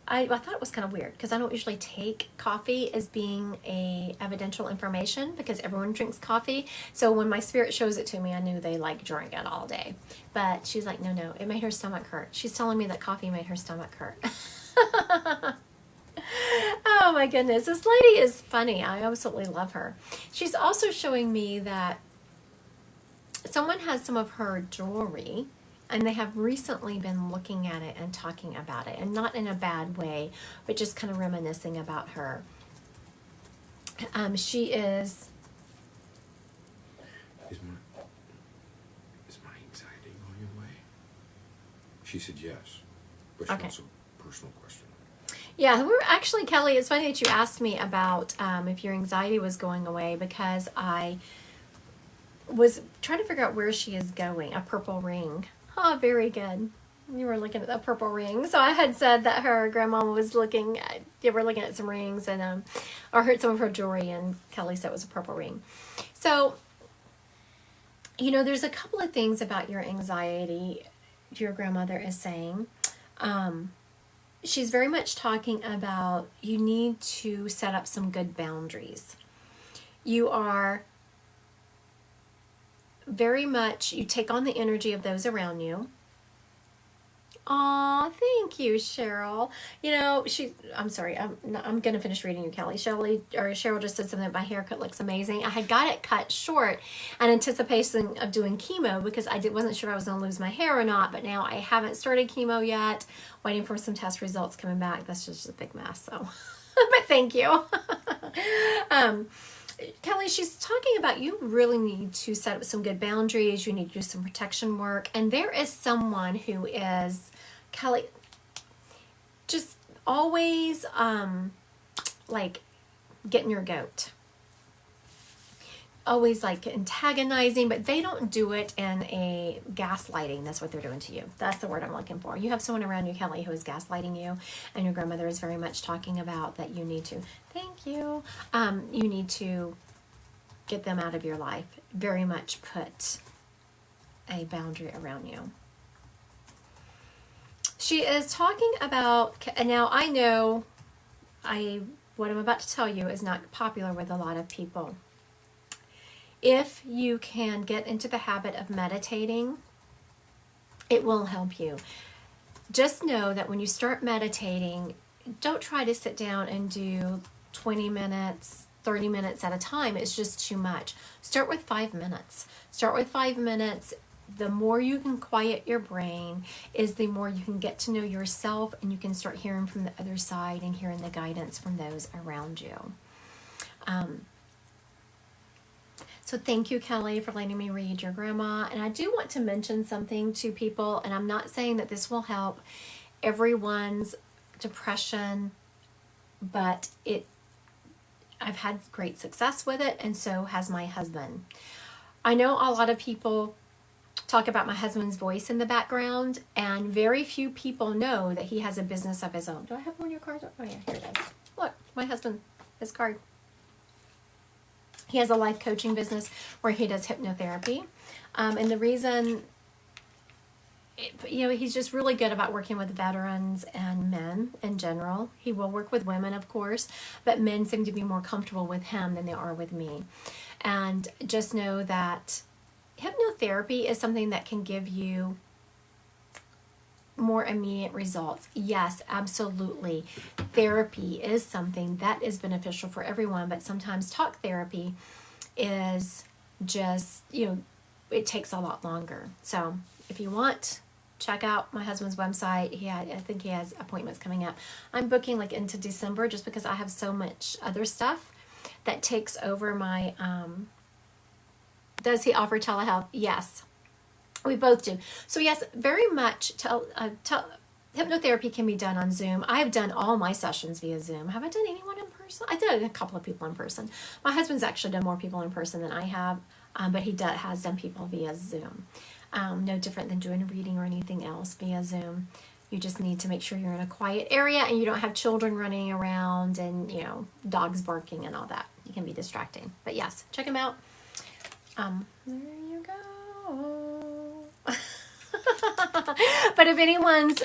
I thought it was kind of weird because I don't usually take coffee as being a evidential information because everyone drinks coffee. So when my spirit shows it to me, I knew they like drink it all day. But she's like, no, it made her stomach hurt. She's telling me that coffee made her stomach hurt. Oh my goodness. This lady is funny. I absolutely love her. She's also showing me that someone has some of her jewelry and they have recently been looking at it and talking about it, and not in a bad way, but just kind of reminiscing about her. She is... Is my anxiety going away? She said yes, but she also personal question. Yeah, we're actually, Kelly, it's funny that you asked me about if your anxiety was going away because I was trying to figure out where she is going. A purple ring. Oh, very good. You were looking at the purple ring. So I had said that her grandma was looking at, we're looking at some rings and, or heard some of her jewelry, and Kelly said it was a purple ring. So, you know, there's a couple of things about your anxiety your grandmother is saying. She's very much talking about you need to set up some good boundaries. You are very much, you take on the energy of those around you, Aw, thank you, Cheryl. You know, I'm sorry, I'm going to finish reading you, Kelly. Cheryl just said something, my haircut looks amazing. I had got it cut short in anticipation of doing chemo because wasn't sure I was going to lose my hair or not, but now I haven't started chemo yet. Waiting for some test results coming back. That's just a big mess, so. But thank you. um, Kelly, she's talking about you really need to set up some good boundaries. You need to do some protection work. And there is someone who is, Kelly, just always like getting your goat. Always like antagonizing, but they don't do it in a gaslighting. That's what they're doing to you. That's the word I'm looking for. You have someone around you, Kelly, who is gaslighting you, and your grandmother is very much talking about that you need to, thank you, you need to get them out of your life. Very much put a boundary around you. She is talking about, and now I know what I'm about to tell you is not popular with a lot of people. If you can get into the habit of meditating, it will help you. Just know that when you start meditating, don't try to sit down and do 20 minutes, 30 minutes at a time. It's just too much. Start with 5 minutes. Start with 5 minutes. The more you can quiet your brain is the more you can get to know yourself, and you can start hearing from the other side and hearing the guidance from those around you. So thank you, Kelly, for letting me read your grandma. And I do want to mention something to people, and I'm not saying that this will help everyone's depression, but I've had great success with it, and so has my husband. I know a lot of people talk about my husband's voice in the background, and very few people know that he has a business of his own. Do I have one of your cards? Oh yeah, here it is. Look, my husband, his card. He has a life coaching business where he does hypnotherapy. And the reason, he's just really good about working with veterans and men in general. He will work with women, of course, but men seem to be more comfortable with him than they are with me. And just know that hypnotherapy is something that can give you more immediate results. Yes, absolutely. Therapy is something that is beneficial for everyone, but sometimes talk therapy is just, it takes a lot longer. So if you want, check out my husband's website. I think he has appointments coming up. I'm booking like into December just because I have so much other stuff that takes over my, does he offer telehealth? Yes. We both do. So yes, very much hypnotherapy can be done on Zoom. I have done all my sessions via Zoom. Have I done anyone in person? I did a couple of people in person. My husband's actually done more people in person than I have, but he has done people via Zoom. No different than doing a reading or anything else via Zoom. You just need to make sure you're in a quiet area and you don't have children running around and, dogs barking and all that. It can be distracting. But yes, check him out. There you go. But if anyone's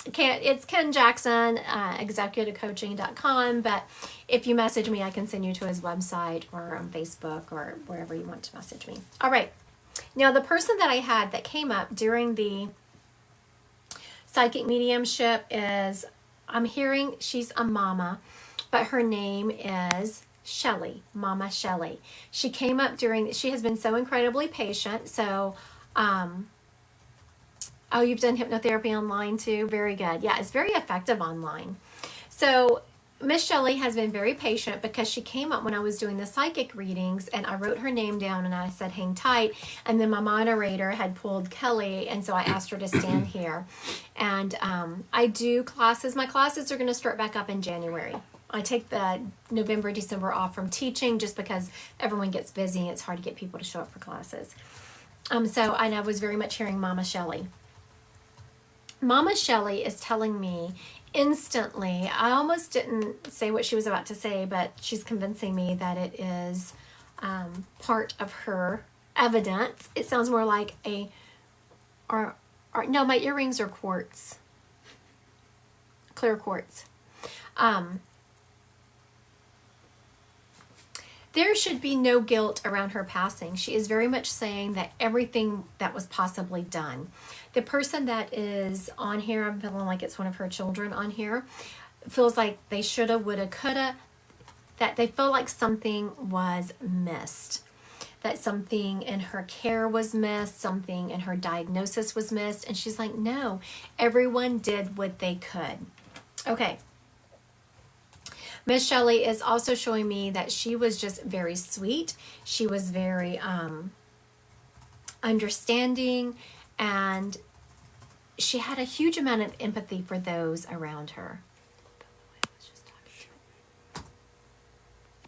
it's Ken Jackson, executivecoaching.com. But if you message me, I can send you to his website or on Facebook or wherever you want to message me. All right. Now, the person that I had that came up during the psychic mediumship is, I'm hearing she's a mama, but her name is Shelly, Mama Shelly. She came up she has been so incredibly patient. So, oh, you've done hypnotherapy online too? Very good. Yeah, it's very effective online. So Miss Shelley has been very patient because she came up when I was doing the psychic readings, and I wrote her name down and I said, hang tight. And then my moderator had pulled Kelly, and so I asked her to stand here. And I do classes. My classes are going to start back up in January. I take the November, December off from teaching just because everyone gets busy and it's hard to get people to show up for classes. And I was very much hearing Mama Shelley. Mama Shelley is telling me instantly, I almost didn't say what she was about to say, but she's convincing me that it is part of her evidence. It sounds more like no, my earrings are quartz, clear quartz. there should be no guilt around her passing. She is very much saying that everything that was possibly done. The person that is on here, I'm feeling like it's one of her children on here, feels like they shoulda, woulda, coulda, that they feel like something was missed, that something in her care was missed, something in her diagnosis was missed. And she's like, no, everyone did what they could. Okay. Miss Shelley is also showing me that she was just very sweet. She was very understanding, and she had a huge amount of empathy for those around her.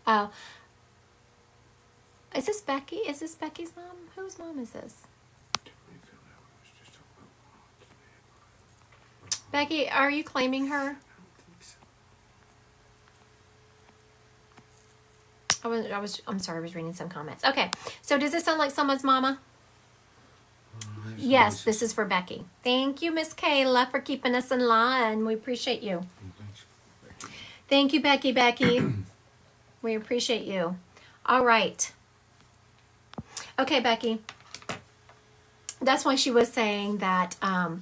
Oh, is this Becky? Is this Becky's mom? Whose mom is this? Becky, are you claiming her? I'm sorry, I was reading some comments. Okay, so does this sound like someone's mama? Yes, this is for Becky. Thank you, Miss Kayla, for keeping us in line. We appreciate you. Thank you, Becky. We appreciate you. All right. Okay, Becky. That's why she was saying that I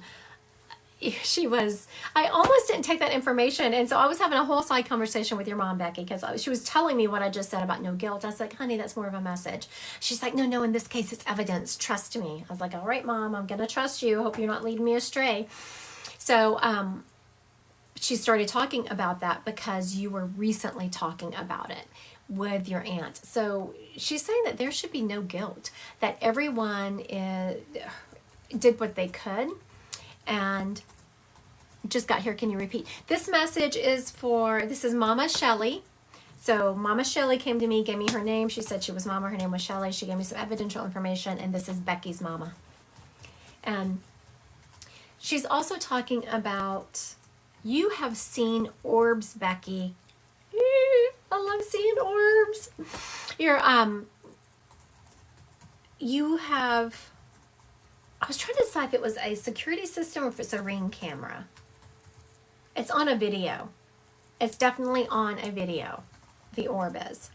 almost didn't take that information. And so I was having a whole side conversation with your mom, Becky, because she was telling me what I just said about no guilt. I was like, honey, that's more of a message. She's like, no, in this case, it's evidence. Trust me. I was like, all right, Mom, I'm going to trust you. Hope you're not leading me astray. So she started talking about that because you were recently talking about it with your aunt. So she's saying that there should be no guilt, that everyone did what they could. And just got here. Can you repeat? This message is this is Mama Shelley. So Mama Shelley came to me, gave me her name. She said she was Mama. Her name was Shelley. She gave me some evidential information, and this is Becky's mama. And she's also talking about, you have seen orbs, Becky. I love seeing orbs. I was trying to decide if it was a security system or if it's a Ring camera. It's on a video. It's definitely on a video. The orb is.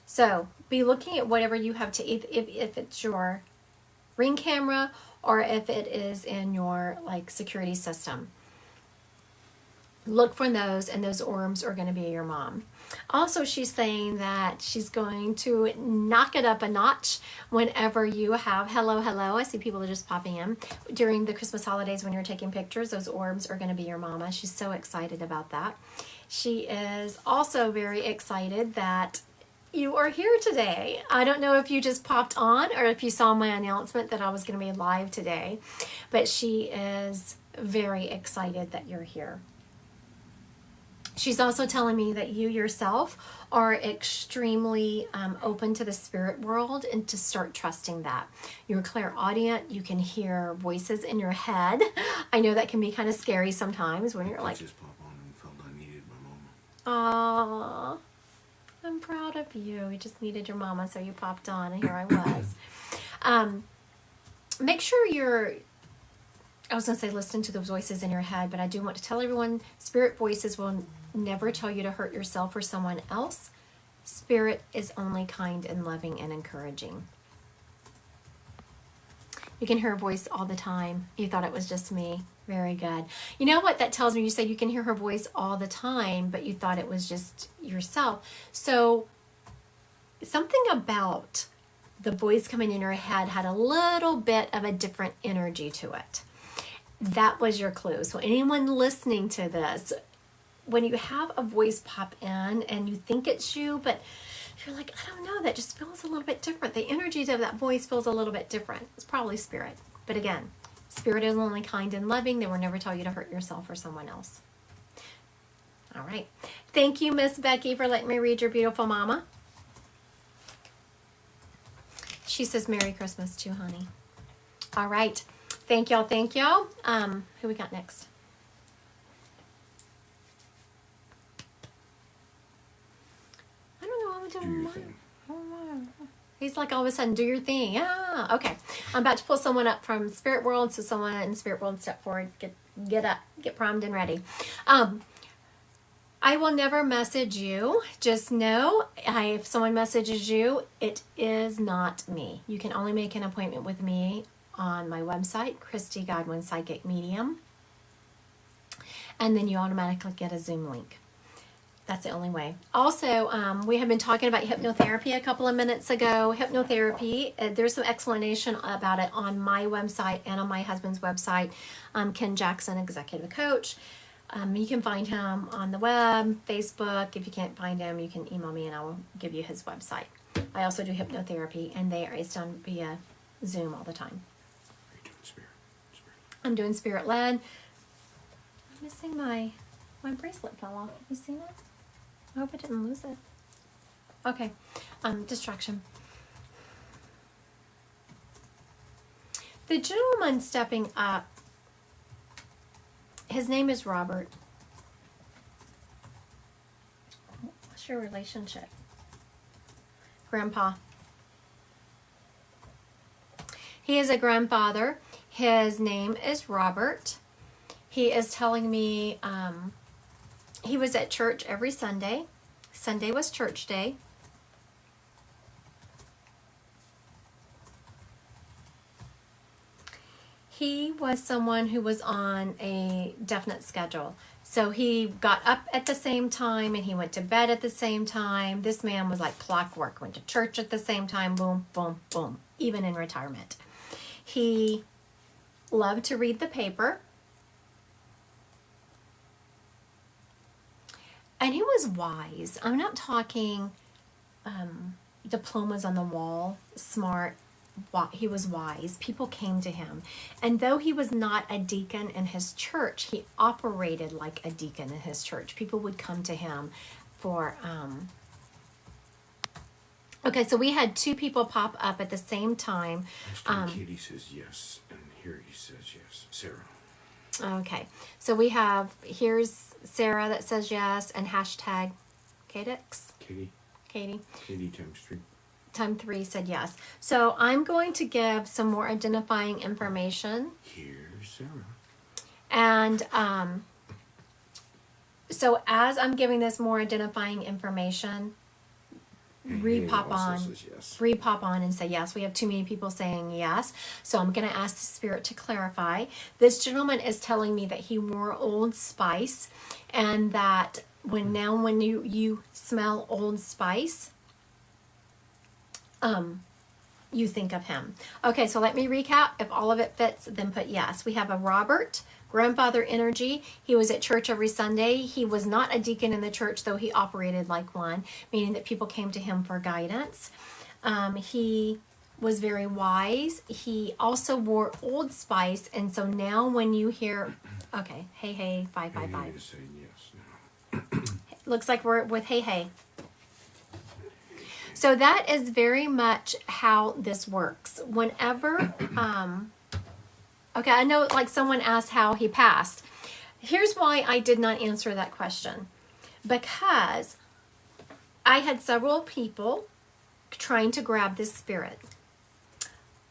So be looking at whatever you have to, if it's your Ring camera or if it is in your security system. Look for those, and those orbs are going to be your mom. Also, she's saying that she's going to knock it up a notch whenever you have, hello, I see people are just popping in. During the Christmas holidays when you're taking pictures, those orbs are going to be your mama. She's so excited about that. She is also very excited that you are here today. I don't know if you just popped on or if you saw my announcement that I was going to be live today, but she is very excited that you're here. She's also telling me that you yourself are extremely open to the spirit world and to start trusting that. You're clairaudient. You can hear voices in your head. I know that can be kind of scary sometimes when you're like, just pop on and felt I needed my mama. "Aw, I'm proud of you. You just needed your mama, so you popped on, and here I was." Make sure I was going to say listen to those voices in your head, but I do want to tell everyone, spirit voices will never tell you to hurt yourself or someone else. Spirit is only kind and loving and encouraging. You can hear her voice all the time. You thought it was just me. Very good. You know what that tells me? You said you can hear her voice all the time, but you thought it was just yourself. So something about the voice coming in your head had a little bit of a different energy to it. That was your clue. So anyone listening to this, when you have a voice pop in and you think it's you, but you're like, I don't know, that just feels a little bit different. The energy of that voice feels a little bit different. It's probably spirit. But again, spirit is only kind and loving. They will never tell you to hurt yourself or someone else. All right. Thank you, Miss Becky, for letting me read your beautiful mama. She says Merry Christmas too, honey. All right. Thank y'all. Who we got next? I don't know. I'm Do doing your mine. thing. He's like all of a sudden, do your thing. Okay. I'm about to pull someone up from Spirit World, so someone in Spirit World step forward, get up, get primed and ready. I I will never message you. Just know, if someone messages you, it is not me. You can only make an appointment with me on my website, Christy Godwin Psychic Medium. And then you automatically get a Zoom link. That's the only way. Also, we have been talking about hypnotherapy a couple of minutes ago. Hypnotherapy, there's some explanation about it on my website and on my husband's website, Ken Jackson, Executive Coach. You can find him on the web, Facebook. If you can't find him, you can email me and I will give you his website. I also do hypnotherapy, and it's done via Zoom all the time. Are you doing spirit? I'm doing spirit led. I'm missing my bracelet fell off. Have you seen it? I hope I didn't lose it. Okay, distraction. The gentleman stepping up, his name is Robert. What's your relationship? Grandpa. He is a grandfather. His name is Robert. He is telling me he was at church every Sunday. Sunday was church day. He was someone who was on a definite schedule. So he got up at the same time and he went to bed at the same time. This man was like clockwork, went to church at the same time, boom, boom, boom, even in retirement. He loved to read the paper. And he was wise. I'm not talking diplomas on the wall, smart. He was wise. People came to him. And though he was not a deacon in his church, he operated like a deacon in his church. People would come to him for... Okay, so we had two people pop up at the same time. Katie says yes, and here he says yes. Sarah. Okay, so we have, here's Sarah that says yes, and hashtag Kadix. Katie. Katie times 3. Time 3 said yes. So I'm going to give some more identifying information. Here's Sarah. And so as I'm giving this more identifying information, re-pop on and say yes. We have too many people saying yes, so I'm going to ask the spirit to clarify. This gentleman is telling me that he wore Old Spice, and that when you smell Old Spice, you think of him. Okay, so let me recap. If all of it fits, then put yes. We have a Robert, grandfather energy. He was at church every Sunday. He was not a deacon in the church, though he operated like one, meaning that people came to him for guidance. He was very wise. He also wore Old Spice, and so now when you hear, okay, hey, 555. Saying yes now. Looks like we're with hey. So that is very much how this works. Whenever, okay, I know like someone asked how he passed. Here's why I did not answer that question. Because I had several people trying to grab this spirit.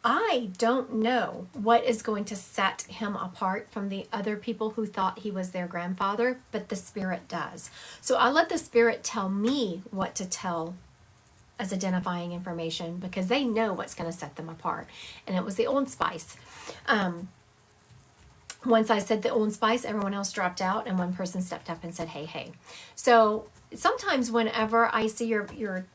I don't know what is going to set him apart from the other people who thought he was their grandfather, but the spirit does. So I let the spirit tell me what to tell as identifying information, because they know what's going to set them apart. And it was the Old Spice. Once I said the Old Spice, everyone else dropped out, and one person stepped up and said, hey. So sometimes whenever I see your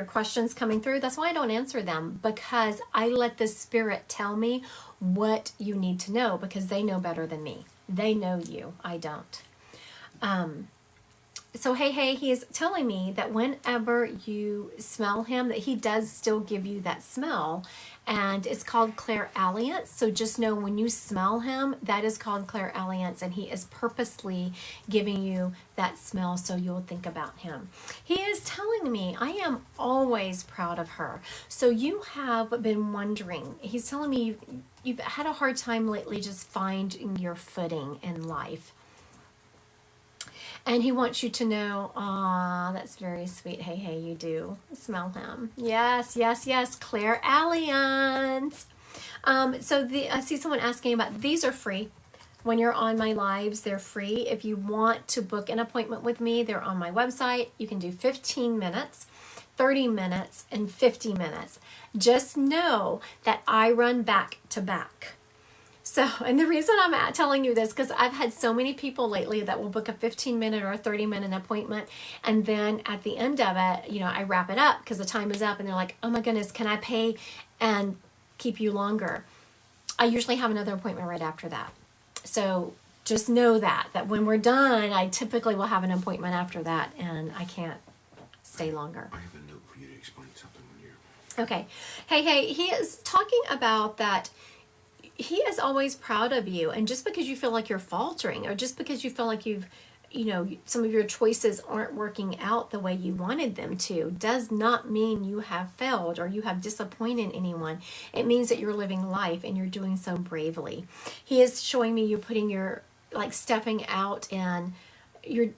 questions coming through, that's why I don't answer them, because I let the spirit tell me what you need to know, because they know better than me. They know you. I don't. So hey, he is telling me that whenever you smell him, that he does still give you that smell, and it's called clairalliance. So just know when you smell him, that is called clairalliance, and he is purposely giving you that smell so you'll think about him. He is telling me, I am always proud of her. So you have been wondering, he's telling me you've had a hard time lately just finding your footing in life. And he wants you to know, that's very sweet. Hey, you do smell him. Yes, clairalliance. So I see someone asking about, these are free. when you're on my lives. They're free. If you want to book an appointment with me, they're on my website. You can do 15 minutes, 30 minutes, and 50 minutes. Just know that I run back to back. So, and the reason I'm telling you this, because I've had so many people lately that will book a 15-minute or a 30-minute appointment, and then at the end of it, I wrap it up because the time is up, and they're like, oh my goodness, can I pay and keep you longer? I usually have another appointment right after that. So just know that when we're done, I typically will have an appointment after that, and I can't stay longer. I have a note for you to explain something when you're... Okay. Hey, he is talking about that he is always proud of you. And just because you feel like you're faltering, or just because you feel like some of your choices aren't working out the way you wanted them to, does not mean you have failed or you have disappointed anyone. It means that you're living life and you're doing so bravely. He is showing me you putting your, stepping out, and you're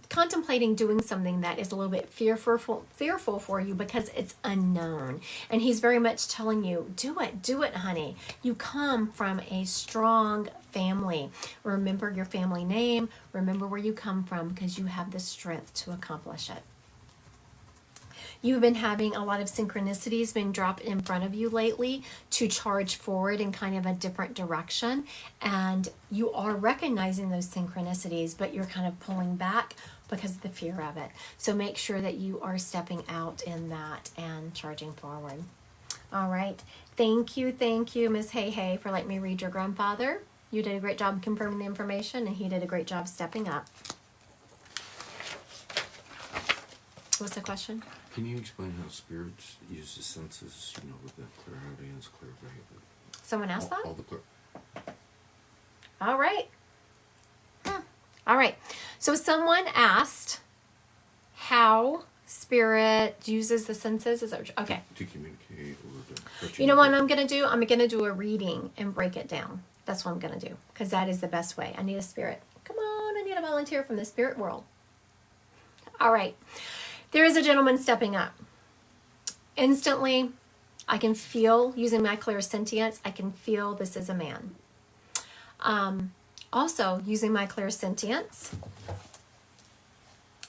contemplating doing something that is a little bit fearful for you because it's unknown. And he's very much telling you, do it, honey. You come from a strong family. Remember your family name. Remember where you come from, because you have the strength to accomplish it. You've been having a lot of synchronicities being dropped in front of you lately to charge forward in kind of a different direction. And you are recognizing those synchronicities, but you're kind of pulling back because of the fear of it. So make sure that you are stepping out in that and charging forward. All right. Thank you, Miss Hey, for letting me read your grandfather. You did a great job confirming the information, and he did a great job stepping up. What's the question? Can you explain how spirits use the senses, with the clairaudience, clairvoyance? Someone asked that? All the clear. All right. All right. So someone asked how spirit uses the senses. Is that okay? To communicate or to... You know what I'm going to do? I'm going to do a reading and break it down. That's what I'm going to do, because that is the best way. I need a spirit. Come on, I need a volunteer from the spirit world. All right. There is a gentleman stepping up. Instantly, I can feel, using my clairsentience, I can feel this is a man. Also, using my clairsentience,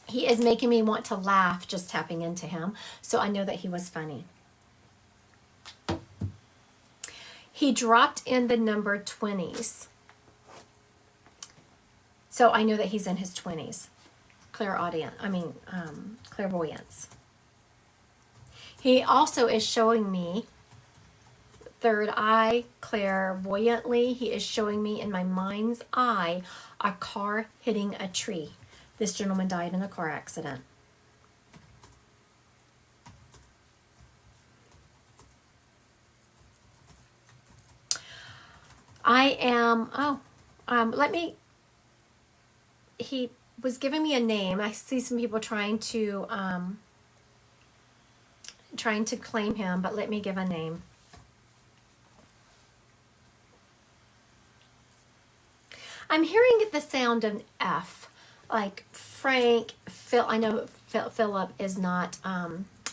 he is making me want to laugh just tapping into him. So I know that he was funny. He dropped in the number 20s. So I know that he's in his 20s. Clairvoyance. He also is showing me third eye clairvoyantly. He is showing me in my mind's eye a car hitting a tree. This gentleman died in a car accident. He was giving me a name. I see some people trying to claim him, but let me give a name. I'm hearing the sound of F, like Frank. I know Philip is not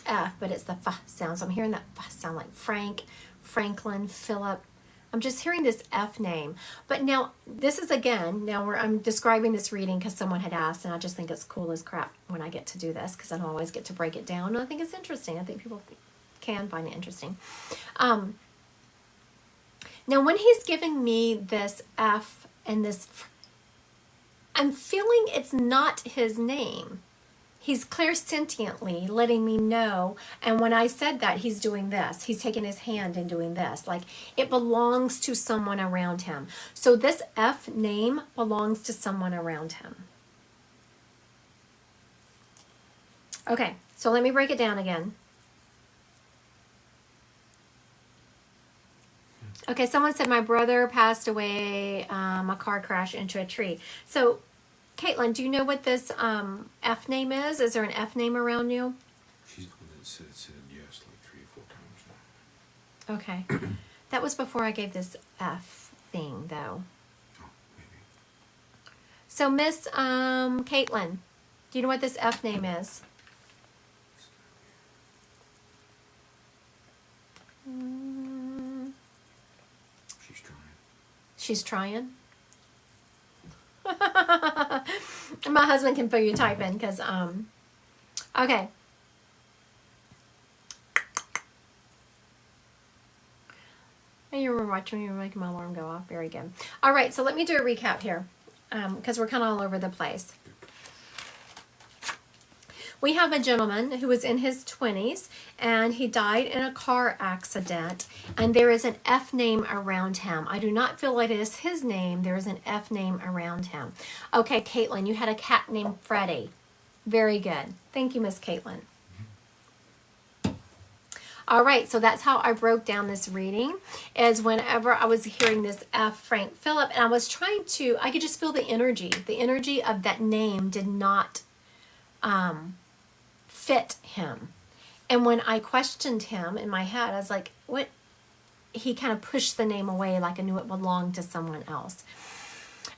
F, but it's the F sound. So I'm hearing that F sound, like Frank, Franklin, Philip. I'm just hearing this F name. But now, this is again, I'm describing this reading because someone had asked, and I just think it's cool as crap when I get to do this, because I don't always get to break it down. And I think it's interesting. I think people can find it interesting. Now, when he's giving me this F and this, I'm feeling it's not his name. He's clairsentiently letting me know. And when I said that, he's doing this. He's taking his hand and doing this. Like, it belongs to someone around him. So this F name belongs to someone around him. Okay, so let me break it down again. Okay, someone said my brother passed away, a car crash into a tree. So, Caitlin, do you know what this F name is? Is there an F name around you? She's the one that said yes like 3 or 4 times now. Okay. That was before I gave this F thing, though. Oh, maybe. So, Miss Caitlin, do you know what this F name is? She's trying. She's trying? My husband can feel you typing because, okay. And you were watching me, you were making my alarm go off. Very good. All right, so let me do a recap here because we're kind of all over the place. We have a gentleman who was in his 20s and he died in a car accident, and there is an F name around him. I do not feel it is his name. There is an F name around him. Okay, Caitlin, you had a cat named Freddie. Very good. Thank you, Miss Caitlin. All right, so that's how I broke down this reading, is whenever I was hearing this F. Frank Phillip, and I was trying to, I could just feel the energy. The energy of that name did not fit him. And when I questioned him in my head, I was like, what? He kind of pushed the name away like I knew it belonged to someone else.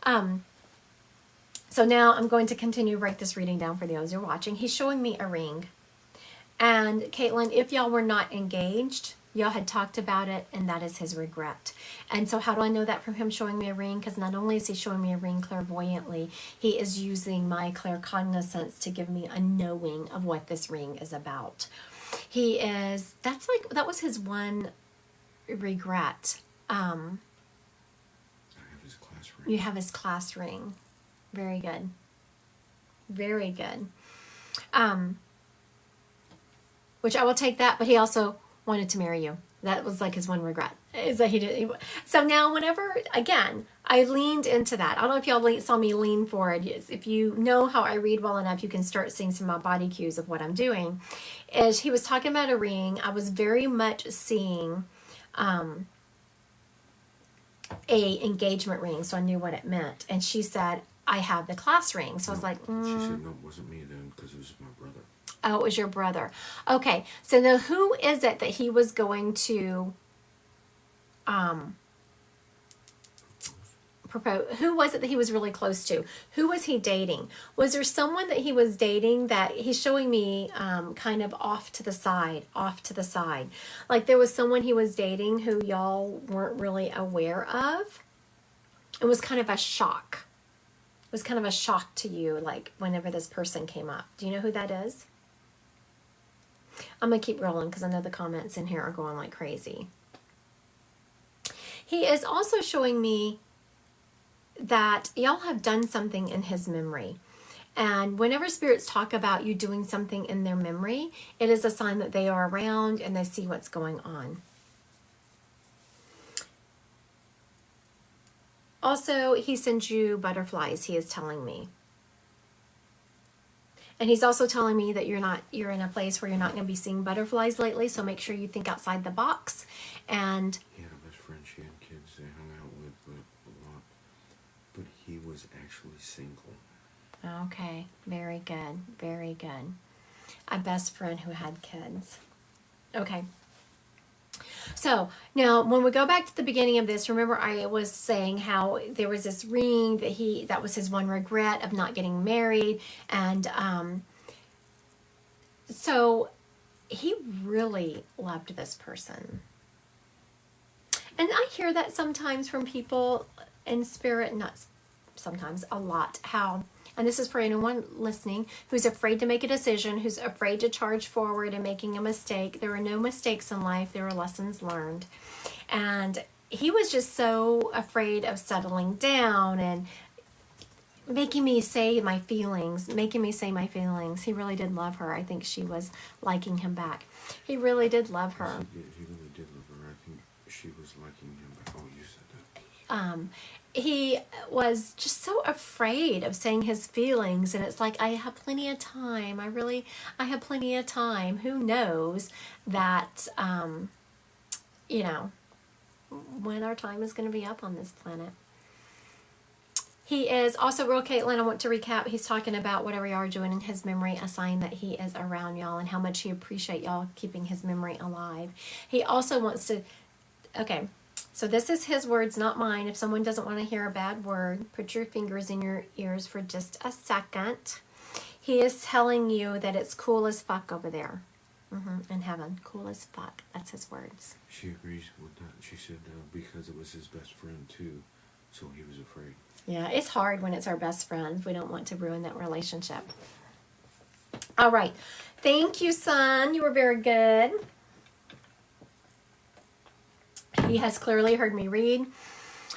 So now I'm going to continue to write this reading down for those who are watching. He's showing me a ring. And Caitlin, if y'all were not engaged, y'all had talked about it, and that is his regret. And so how do I know that from him showing me a ring? Because not only is he showing me a ring clairvoyantly, he is using my claircognizance to give me a knowing of what this ring is about. He is, that was his one regret. I have his class ring. You have his class ring. Very good. Very good. Which I will take that, but he also wanted to marry you. That was like his one regret, is that he did. So now whenever, again, I leaned into that. I don't know if y'all saw me lean forward. If you know how I read well enough, you can start seeing some of my body cues of what I'm doing. Is he was talking about a ring. I was very much seeing a engagement ring, so I knew what it meant. And she said, I have the class ring. So I was like, She said, no, it wasn't me then, because it was my brother. Oh, it was your brother. Okay, so now who is it that he was going to propose? Who was it that he was really close to? Who was he dating? Was there someone that he was dating that he's showing me kind of off to the side? Like there was someone he was dating who y'all weren't really aware of? It was kind of a shock. It was kind of a shock to you, like whenever this person came up. Do you know who that is? I'm going to keep rolling because I know the comments in here are going like crazy. He is also showing me that y'all have done something in his memory. And whenever spirits talk about you doing something in their memory, it is a sign that they are around and they see what's going on. Also, he sends you butterflies, he is telling me. And he's also telling me that you're in a place where you're not going to be seeing butterflies lately, so make sure you think outside the box. And he had a best friend, she had kids they hung out with a lot, but he was actually single. Okay, very good, very good. A best friend who had kids. Okay. So now when we go back to the beginning of this, remember I was saying how there was this ring that was his one regret of not getting married. And so he really loved this person. And I hear that sometimes from people in spirit, not sometimes, a lot, how, and this is for anyone listening who's afraid to make a decision, who's afraid to charge forward and making a mistake. There are no mistakes in life. There are lessons learned. And he was just so afraid of settling down and making me say my feelings. He really did love her. I think she was liking him back. He really did love her. He really did love her. I think she was liking him back. Oh, you said that. He was just so afraid of saying his feelings, and it's like, I have plenty of time. I have plenty of time. Who knows that, when our time is going to be up on this planet. He is also, real Caitlin, I want to recap, he's talking about whatever y'all are doing in his memory, a sign that he is around y'all and how much he appreciate y'all keeping his memory alive. He also wants to, okay, so this is his words, not mine. If someone doesn't want to hear a bad word, put your fingers in your ears for just a second. He is telling you that it's cool as fuck over there. In heaven. Cool as fuck. That's his words. She agrees with that. She said because it was his best friend too. So he was afraid. Yeah, it's hard when it's our best friend. We don't want to ruin that relationship. All right. Thank you, son. You were very good. He has clearly heard me read.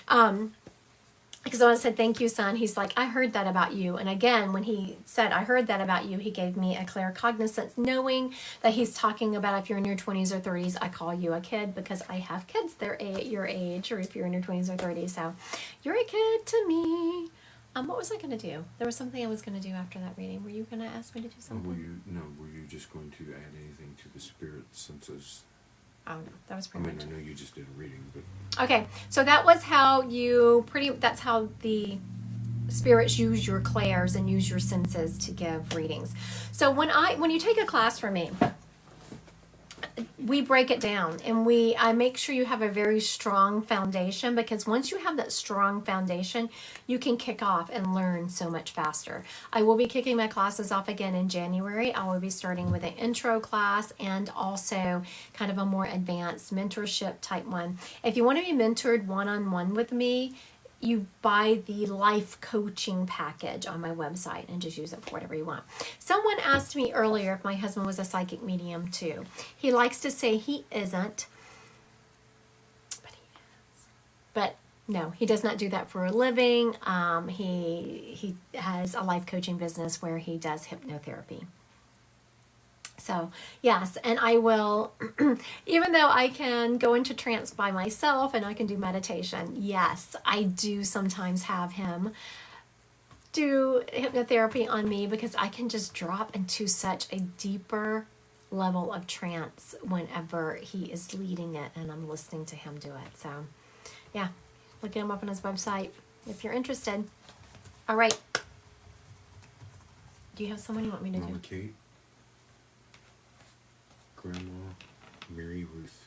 Because when I said, thank you, son, he's like, I heard that about you. And again, when he said, I heard that about you, he gave me a clear cognizance, knowing that he's talking about if you're in your 20s or 30s, I call you a kid because I have kids. They're your age, or if you're in your 20s or 30s. So you're a kid to me. What was I going to do? There was something I was going to do after that reading. Were you going to ask me to do something? Were you just going to add anything to the spirit senses? Oh, no, that was pretty much. I know you just did a reading, but... Okay, so that was how that's how the spirits use your clairs and use your senses to give readings. So when you take a class from me, we break it down and I make sure you have a very strong foundation, because once you have that strong foundation, you can kick off and learn so much faster. I will be kicking my classes off again in January. I will be starting with an intro class and also kind of a more advanced mentorship type one. If you want to be mentored one-on-one with me, you buy the life coaching package on my website and just use it for whatever you want. Someone asked me earlier if my husband was a psychic medium too. He likes to say he isn't, but he is. But no, he does not do that for a living. He has a life coaching business where he does hypnotherapy. So yes, and I will, even though I can go into trance by myself and I can do meditation, yes, I do sometimes have him do hypnotherapy on me, because I can just drop into such a deeper level of trance whenever he is leading it and I'm listening to him do it. So yeah, look him up on his website if you're interested. All right. Do you have someone you want me to Mama do? Kate. Grandma Mary Ruth.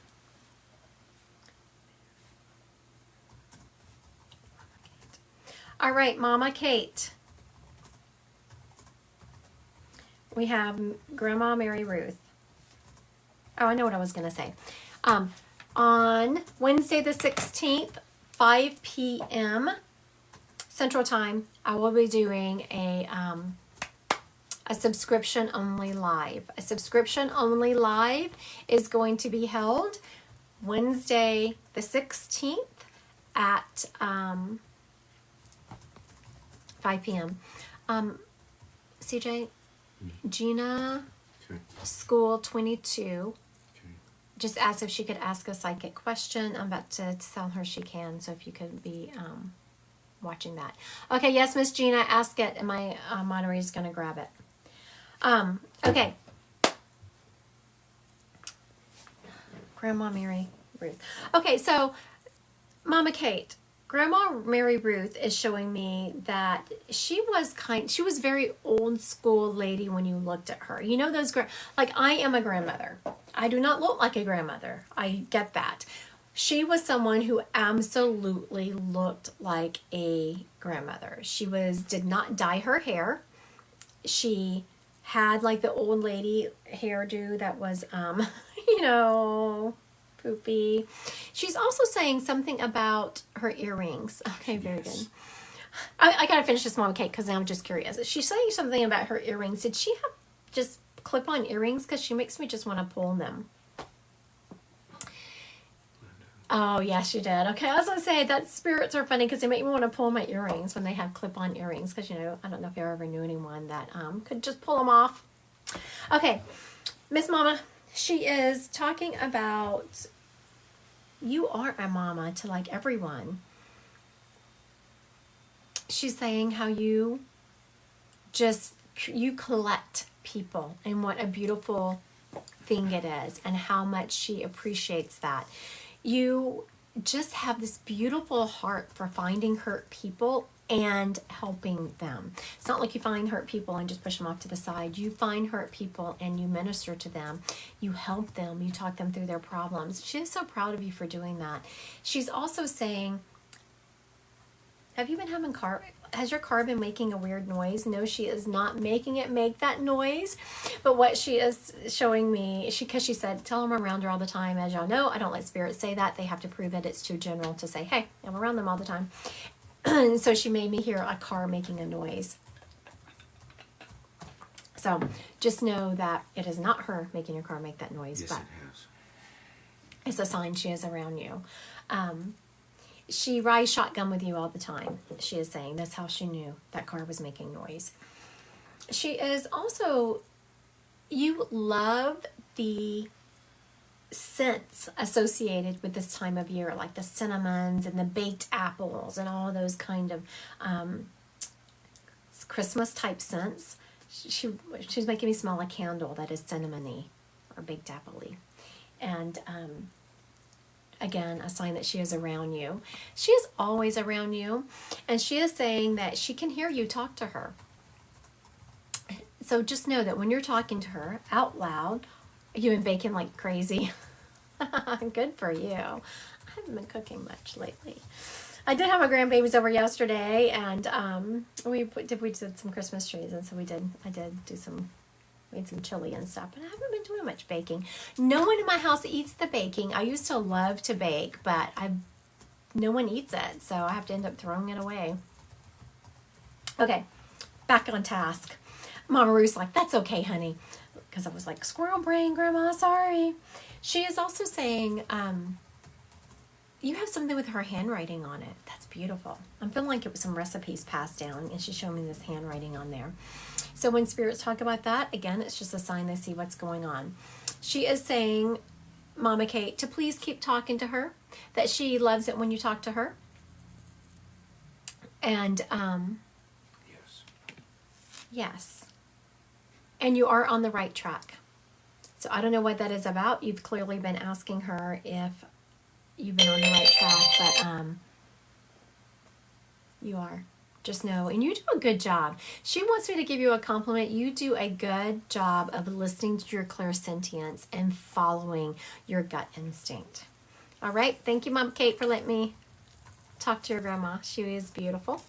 All right, Mama Kate. We have Grandma Mary Ruth. Oh, I know what I was going to say. On Wednesday the 16th, 5 p.m. Central Time, I will be doing a subscription only live. A subscription only live is going to be held Wednesday the 16th at 5 p.m. CJ, Gina, Okay. School 22, Okay. just asked if she could ask a psychic question. I'm about to tell her she can, so if you could be watching that. Okay, yes, Miss Gina, ask it, and my moderator is going to grab it. Okay. Grandma Mary Ruth. Okay, so Mama Kate, Grandma Mary Ruth is showing me that she was very old school lady when you looked at her. You know those, like I am a grandmother. I do not look like a grandmother. I get that. She was someone who absolutely looked like a grandmother. She did not dye her hair. She had like the old lady hairdo that was, poopy. She's also saying something about her earrings. Okay, very good. I gotta finish this, Mama Kate, because I'm just curious. She's saying something about her earrings. Did she have just clip-on earrings? Because she makes me just want to pull them. Oh, yes, you did. Okay, I was going to say that spirits are funny because they make me want to pull my earrings when they have clip-on earrings, because, I don't know if you ever knew anyone that could just pull them off. Okay, Miss Mama, she is talking about you are a mama to like everyone. She's saying how you collect people and what a beautiful thing it is and how much she appreciates that. You just have this beautiful heart for finding hurt people and helping them. It's not like you find hurt people and just push them off to the side. You find hurt people and you minister to them. You help them. You talk them through their problems. She is so proud of you for doing that. She's also saying, have you been having has your car been making a weird noise? No, she is not making it make that noise. But what she is showing me, because she said, tell them I'm around her all the time. As y'all know, I don't let spirits say that. They have to prove that it's too general to say, hey, I'm around them all the time. So she made me hear a car making a noise. So just know that it is not her making your car make that noise, Yes, but it has. it's a sign she is around you. She rides shotgun with you all the time, she is saying. That's how she knew that car was making noise. She is also, you love the scents associated with this time of year, like the cinnamons and the baked apples and all those kind of Christmas type scents. She's making me smell a candle that is cinnamony or baked apple-y. And again, a sign that she is around you. She is always around you, and she is saying that she can hear you talk to her. So just know that when you're talking to her out loud, you've been baking like crazy. Good for you. I haven't been cooking much lately. I did have my grandbabies over yesterday, and we did some Christmas trees, and so I did do some, made some chili and stuff, but I haven't been doing much baking. No one in my house eats the baking. I used to love to bake, but no one eats it, so I have to end up throwing it away. Okay, back on task. Mama Ruth's like, that's okay, honey, because I was like, squirrel brain, Grandma, sorry. She is also saying, you have something with her handwriting on it. That's beautiful. I'm feeling like it was some recipes passed down, and she showed me this handwriting on there. So when spirits talk about that, again, it's just a sign they see what's going on. She is saying, Mama Kate, to please keep talking to her, that she loves it when you talk to her. And, Yes. yes. And you are on the right track. So I don't know what that is about. You've clearly been asking her if you've been on the right track, but you are. Just know, and you do a good job. She wants me to give you a compliment. You do a good job of listening to your clairsentience and following your gut instinct. All right. Thank you, Mom Kate, for letting me talk to your grandma. She is beautiful.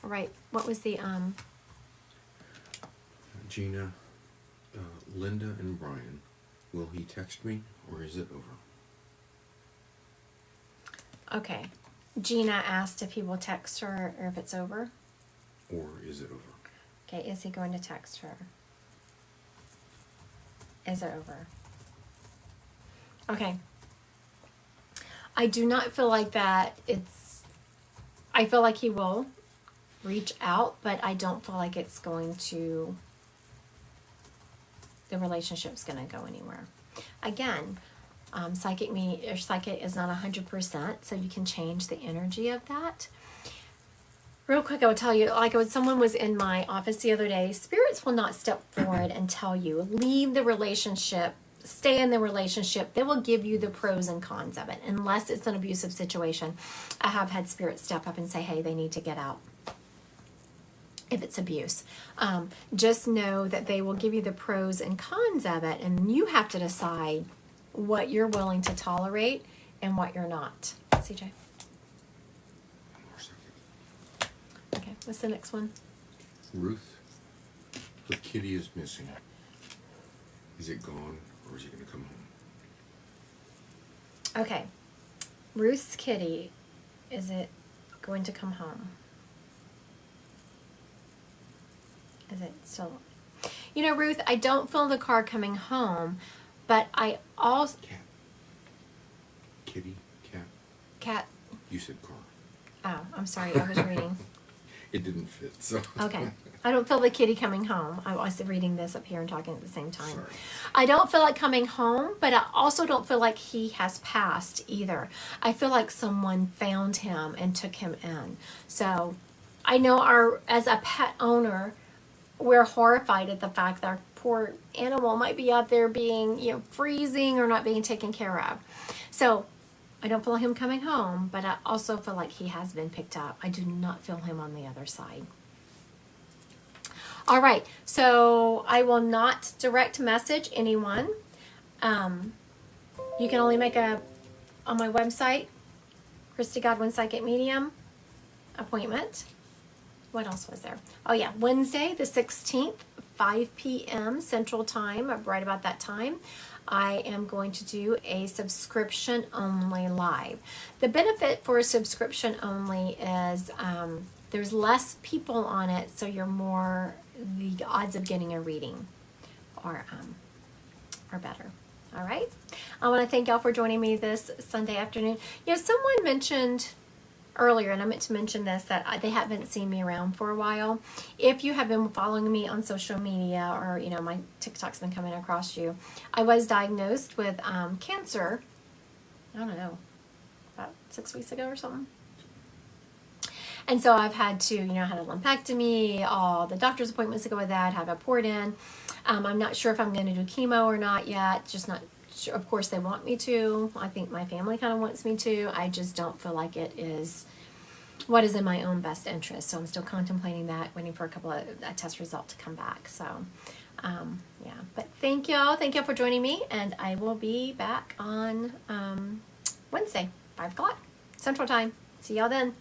All right. What was the Gina, Linda and Brian, will he text me or is it over? Okay. Gina asked if he will text her or if it's over. Or is it over? Okay, is he going to text her? Is it over? Okay. I do not feel like that I feel like he will reach out, but I don't feel like it's going to, the relationship's going to go anywhere. Again, psychic is not 100%, so you can change the energy of that. Real quick, I will tell you, like when someone was in my office the other day, spirits will not step forward and tell you, leave the relationship, stay in the relationship. They will give you the pros and cons of it, unless it's an abusive situation. I have had spirits step up and say, hey, they need to get out if it's abuse. Just know that they will give you the pros and cons of it, and you have to decide what you're willing to tolerate and what you're not. CJ? Okay, what's the next one? Ruth, the kitty is missing. Is it gone or is it going to come home? Okay. Ruth's kitty, is it going to come home? Is it still? You know, Ruth, I don't feel the car coming home, but I also... Cat. Kitty, cat. Cat. You said car. Oh, I'm sorry, I was reading. It didn't fit, so. Okay. I don't feel the kitty coming home. I was reading this up here and talking at the same time. Sorry. I don't feel like coming home, but I also don't feel like he has passed either. I feel like someone found him and took him in. So I know as a pet owner, we're horrified at the fact that our poor animal might be out there being, freezing or not being taken care of. So I don't feel him coming home, but I also feel like he has been picked up. I do not feel him on the other side. All right, so I will not direct message anyone. You can only make on my website, Christy Godwin Psychic Medium appointment. What else was there? Oh yeah, Wednesday the 16th, 5 p.m. Central Time, right about that time. I am going to do a subscription only live. The benefit for a subscription only is there's less people on it, so the odds of getting a reading are better. All right. I want to thank y'all for joining me this Sunday afternoon. Someone mentioned earlier, and I meant to mention this, that they haven't seen me around for a while. If you have been following me on social media, or my TikTok's been coming across you, I was diagnosed with cancer. I don't know, about 6 weeks ago or something. And so I've had to, I had a lumpectomy, all the doctor's appointments to go with that, have a port in. I'm not sure if I'm going to do chemo or not yet, just not sure. Of course they want me to. I think my family kind of wants me to. I just don't feel like it is what is in my own best interest. So I'm still contemplating that, waiting for a test result to come back. So, yeah. But thank y'all for joining me, and I will be back on Wednesday, 5 o'clock Central Time. See y'all then.